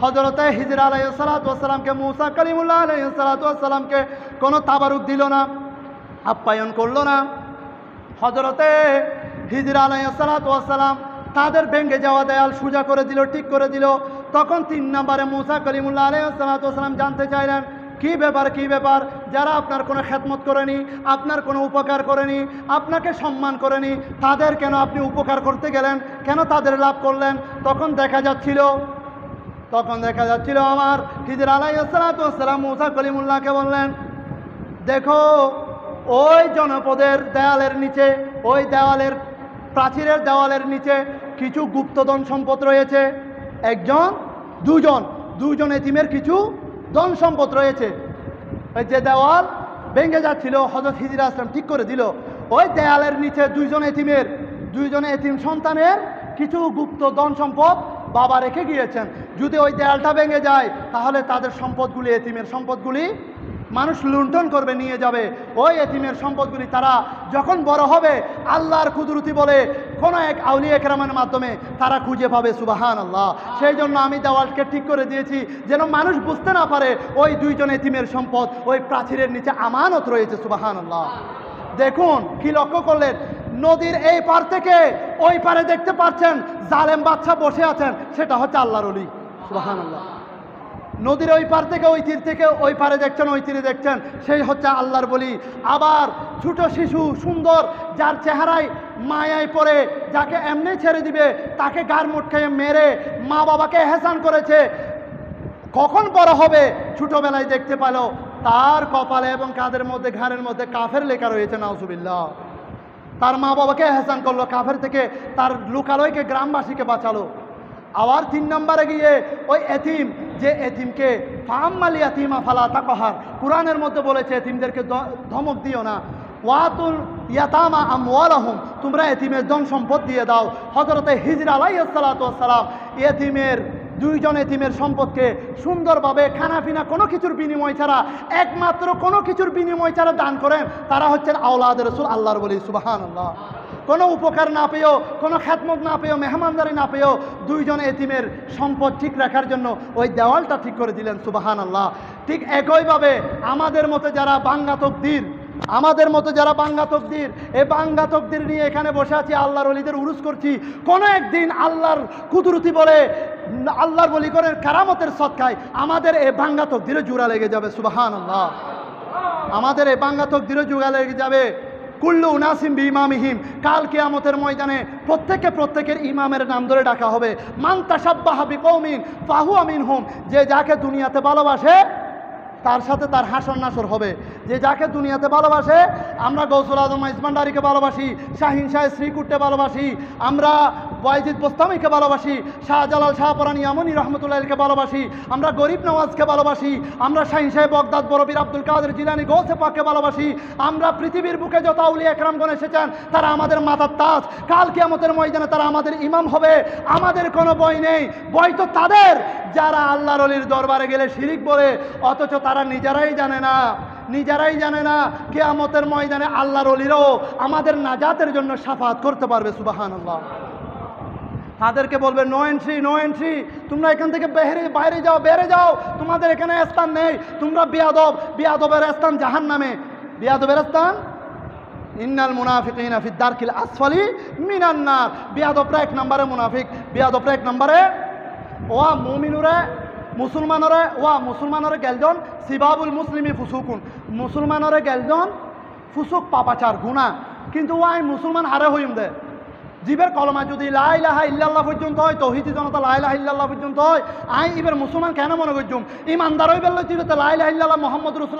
হযরতে হিজর আলাইহিস সালাতু ওয়াস সালামকে, মুসা কালিমুল্লাহ আলাইহিস সালাতু ওয়াস সালামকে কোনো তাবারুক দিল না, আপ্যায়ন করলো না। হযরতে হিজর আলাইহিস সালাতু ওয়াস সালাম তাদের ভেঙে যাওয়া দেয়াল সোজা করে দিল, ঠিক করে দিল। তখন 3 নম্বরে মুসা কালিমুল্লাহ আলাইহিস সালাতু ওয়াস সালাম জানতে চাইলেন, কি ব্যাপার, যারা আপনার কোনো খেদমত করেনি, আপনার কোনো উপকার করেনি, আপনাকে সম্মান করেনি, তাদের কেন আপনি উপকার করতে গেলেন, কেন তাদের লাভ করলেন? তখন দেখা যাচ্ছিল আমার হিজর আলাইহিস সালাতু ওয়াস সালাম মুসা কালিমুল্লাহকে বললেন, দেখো ওই জনপদের দেয়ালের নিচে, ওই প্রাচীরের দেওয়ালের নিচে কিছু গুপ্তধন সম্পদ রয়েছে, দুজন এতিমের কিছু ধন সম্পদ রয়েছে। ওই যে দেওয়াল ভেঙে যাচ্ছিল, হযরত হিজর আসলাম ঠিক করে দিল, ওই দেয়ালের নিচে দুইজন এতিম সন্তানের কিছু গুপ্ত ধন সম্পদ বাবা রেখে গিয়েছেন। যদি ওই দেয়ালটা ভেঙে যায় তাহলে তাদের সম্পদগুলি, এতিমের সম্পদগুলি মানুষ লুণ্ঠন করবে, নিয়ে যাবে। ওই এতিমের সম্পদগুলি তারা যখন বড় হবে আল্লাহর কুদরতি বলে কোনো এক আউলিয়া কেরামের মাধ্যমে তারা খুঁজে পাবে। সুবহানাল্লাহ। সেই জন্য আমি দেওয়ালকে ঠিক করে দিয়েছি যেন মানুষ বুঝতে না পারে ওই দুইজন এতিমের সম্পদ ওই প্রাচীরের নিচে আমানত রয়েছে। সুবহানাল্লাহ। দেখুন কি লক্ষ্য করলেন, নদীর এই পার থেকে ওই পারে দেখতে পাচ্ছেন জালেম বাদশা বসে আছেন, সেটা হচ্ছে আল্লাহর ওলি। সুবহানাল্লাহ। নদীর ওই পার থেকে ওই তীর থেকে ওই পারে দেখছেন, ওই তীরে দেখছেন, সেই হচ্ছে আল্লাহর বলি। আবার ছোট শিশু সুন্দর, যার চেহারায় মায়ায় পড়ে, যাকে এমনি ছেড়ে দিবে, তাকে গার মুটকায় মেরে মা বাবাকে এহসান করেছে, কখন বড় হবে ছোটবেলায় দেখতে পেল তার কপালে এবং কাঁধের মধ্যে ঘাড়ের মধ্যে কাফের লেখা রয়েছে। নাউজুবিল্লাহ। তার মা বাবাকে এহসান করলো, কাফের থেকে তার লোকালয়কে গ্রামবাসীকে বাঁচালো। আবার 3 নম্বরে গিয়ে ওই এতিম, যে এতিমকে ফাম্মাল ইয়াতিমা ফালা তাকহার, কোরআনের মধ্যে বলেছে এতিমদেরকে ধমক দিও না। ওয়াতুল ইয়াতামা আমওয়ালাহুম, তোমরা এতিমের ধন সম্পদ দিয়ে দাও। হযরতে হিজর আলাইহিস সালাতু ওয়াস সালাম এতিমের দুইজন এতিমের সম্পদকে সুন্দরভাবে খানাপিনা কোনো কিছুর বিনিময় ছাড়া, একমাত্র কোনো কিছুর বিনিময় ছাড়া দান করেন। তারা হচ্ছেন আওলাদ রাসূল, আল্লাহর বলি। সুবহানাল্লাহ। কোনো উপকার না পেয়েও, কোনো খেদমত না পেয়েও, মেহমানদারি না পেয়েও দুইজন এতিমের সম্পদ ঠিক রাখার জন্য ওই দেওয়ালটা ঠিক করে দিলেন। সুবহানাল্লাহ। ঠিক একইভাবে আমাদের মতো যারা বাঙ্গা তকদির, এই বাঙ্গা তকদির নিয়ে এখানে বসে আছি, আল্লাহর ওলিদের উরুস করছি, কোনো একদিন আল্লাহর কুদরতি বলে, আল্লাহর বলি করে কারামতের সদকায় আমাদের এই বাঙ্গা তকদিরে জোড়া লেগে যাবে। সুবহানাল্লাহ। আমাদের এই বাঙ্গা তকদিরে জোড়া লেগে যাবে। কুল্লু উনাসিম বিইমামিহিম, কাল কিয়ামতের ময়দানে প্রত্যেকের ইমামের নাম ধরে ডাকা হবে। মান তাশাব্বাহা বিকৌমিন ফাহুয়া মিনহুম, যে যাকে দুনিয়াতে ভালোবাসে তার সাথে তার হাসর নাসর হবে। যে যাকে দুনিয়াতে ভালোবাসে, আমরা গৌসুল আজম ইসমান্ডারিকে ভালোবাসি, শাহিন শাহ শ্রীকুট্টে ভালোবাসি, আমরা ওয়াইজিদ বোস্তামিকে ভালোবাসি, শাহজালাল শাহপরানি আমনি রহমতুল্লাহকে ভালোবাসি, আমরা গরিব নওয়াজকে ভালোবাসি, আমরা শাহিন শাহ বগদাদ বরবির আব্দুল কাদের জিলানি গৌসে পাককে ভালোবাসি, আমরা পৃথিবীর বুকে যত আউলিয়া একরামগণ এসেছেন তারা আমাদের মাথার তাজ। কাল কিয়ামতের ময়দানে তারা আমাদের ইমাম হবে। আমাদের কোনো ভয় নেই, ভয় তো তাদের যারা আল্লাহর ওলির দরবারে গেলে শিরিক বলে, অথচ তারা নিজেরাই জানে না কিয়ামতের ময়দানে আল্লাহর ওলিরাও আমাদের নাজাতের জন্য শাফাত করতে পারবে। সুবহানাল্লাহ। তাদেরকে বলবে নো এন্ট্রি, তোমরা এখান থেকে বেরে যাও, তোমাদের এখানে স্থান নেই, তোমরা বিয়াদবের স্থান জাহান্নামে। বিয়াদবের স্থান ইন্নাল মুনাফিকিনা ফিদ দারকিল আসফালি মিনান নার। বিয়াদবরা 1 নম্বরে মুনাফিক, বিয়াদবরা 1 নম্বরে। ওয়া মুমিনুরে মুসলমানরে গেলজন সিবাবুল মুসলিমি ফুসুকুন, মুসলমানরে গেলজন ফুসুক পাপাচার গুণা, কিন্তু ওয়াই মুসলমান হারে হইম দে। জীবের কলমা যদি লা ইলাহা ইল্লাল্লাহ পর্যন্ত হয়, তৌহিদি জনতা লা ইলাহা ইল্লাল্লাহ পর্যন্ত হয়, আই ইবের মুসলমান কেন মনে করছুম? ইমানদার হইবার লইতে লা ইলাহা ইল্লাল্লাহ মুহাম্মদুর রাসূলুল্লাহ